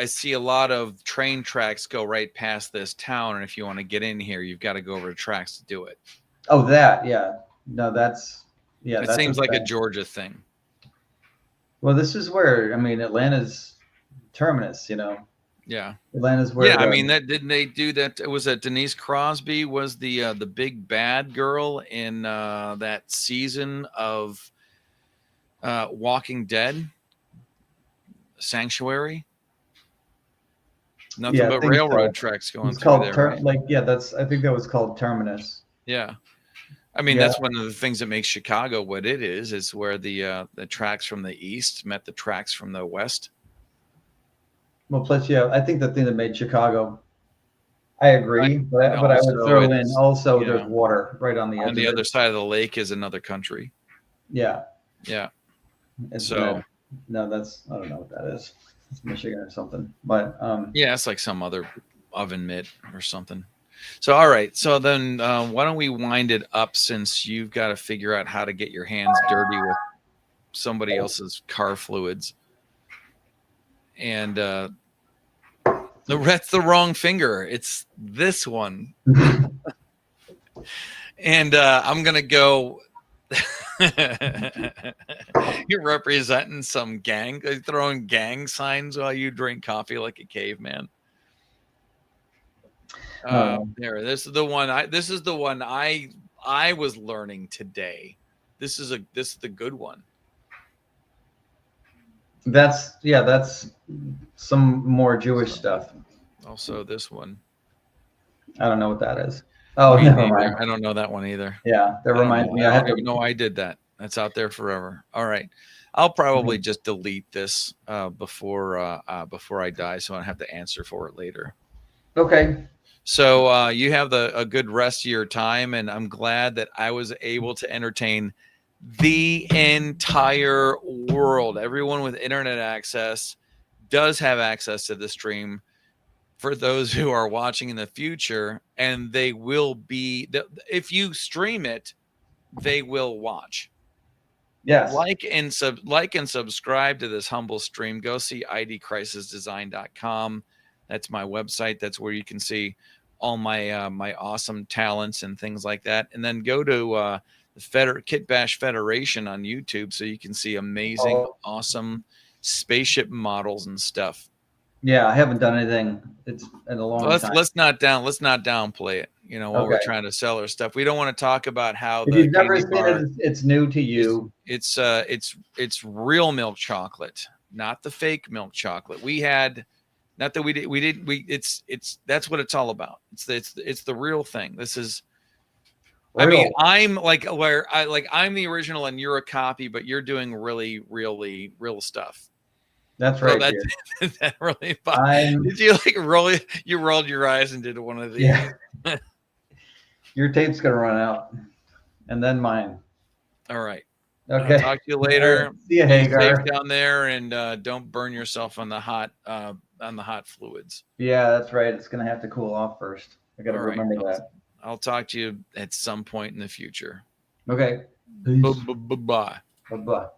see a lot of train tracks go right past this town, and if you want to get in here, you've got to go over the tracks to do it. Oh, that, yeah. No, that's It seems like a Georgia thing. Well, this is where Atlanta's terminus, Yeah. Atlanta's where. Yeah, I mean didn't they do that? It was that Denise Crosby was the big bad girl in that season of Walking Dead. Sanctuary. Nothing but railroad tracks going through there. Right? I think that was called Terminus. Yeah. I mean, that's one of the things that makes Chicago what it is. It's where the tracks from the east met the tracks from the west. Well, plus, I think the thing that made Chicago, I agree, but I would throw in also there's water right on the edge. On the other side of the lake is another country. Yeah. Yeah. No, I don't know what that is. It's Michigan or something, but yeah, it's like some other oven mitt or something. So, all right. So then why don't we wind it up, since you've got to figure out how to get your hands dirty with somebody else's car fluids. And that's the wrong finger. It's this one. And I'm going to go. You're representing some gang, throwing gang signs while you drink coffee like a caveman. There, this is the one. I was learning today. This is the good one. That's some more Jewish stuff. Also, this one. I don't know what that is. Oh, never mind. I don't know that one either. Yeah, that reminds me. I don't even know I did that. That's out there forever. All right, I'll probably just delete this before I die, so I don't have to answer for it later. Okay. So you have a good rest of your time, and I'm glad that I was able to entertain the entire world. Everyone with internet access does have access to the stream. For those who are watching in the future, and they will be, if you stream it, they will watch. Yes. Like and subscribe to this humble stream. Go see idcrisisdesign.com. That's my website. That's where you can see all my my awesome talents and things like that. And then go to the Kit Bash Federation on YouTube so you can see amazing, awesome spaceship models and stuff. Yeah, I haven't done anything. It's in a long time. Let's not downplay it. You know, while we're trying to sell our stuff, we don't want to talk about how if you've never seen it, it's new to you. It's real milk chocolate, not the fake milk chocolate. We had, not that it's that's what it's all about. It's the real thing. This is, I mean, I'm like I'm the original and you're a copy, but you're doing really real stuff. That's right. So that really did you like rolled your eyes and did one of these? Yeah. Your tape's gonna run out, and then mine. All right. Okay. I'll talk to you later. See you, Hagar. Safe down there, and don't burn yourself on the hot fluids. Yeah, that's right. It's gonna have to cool off first. I gotta remember that. I'll talk to you at some point in the future. Okay. Bye. Bye-bye.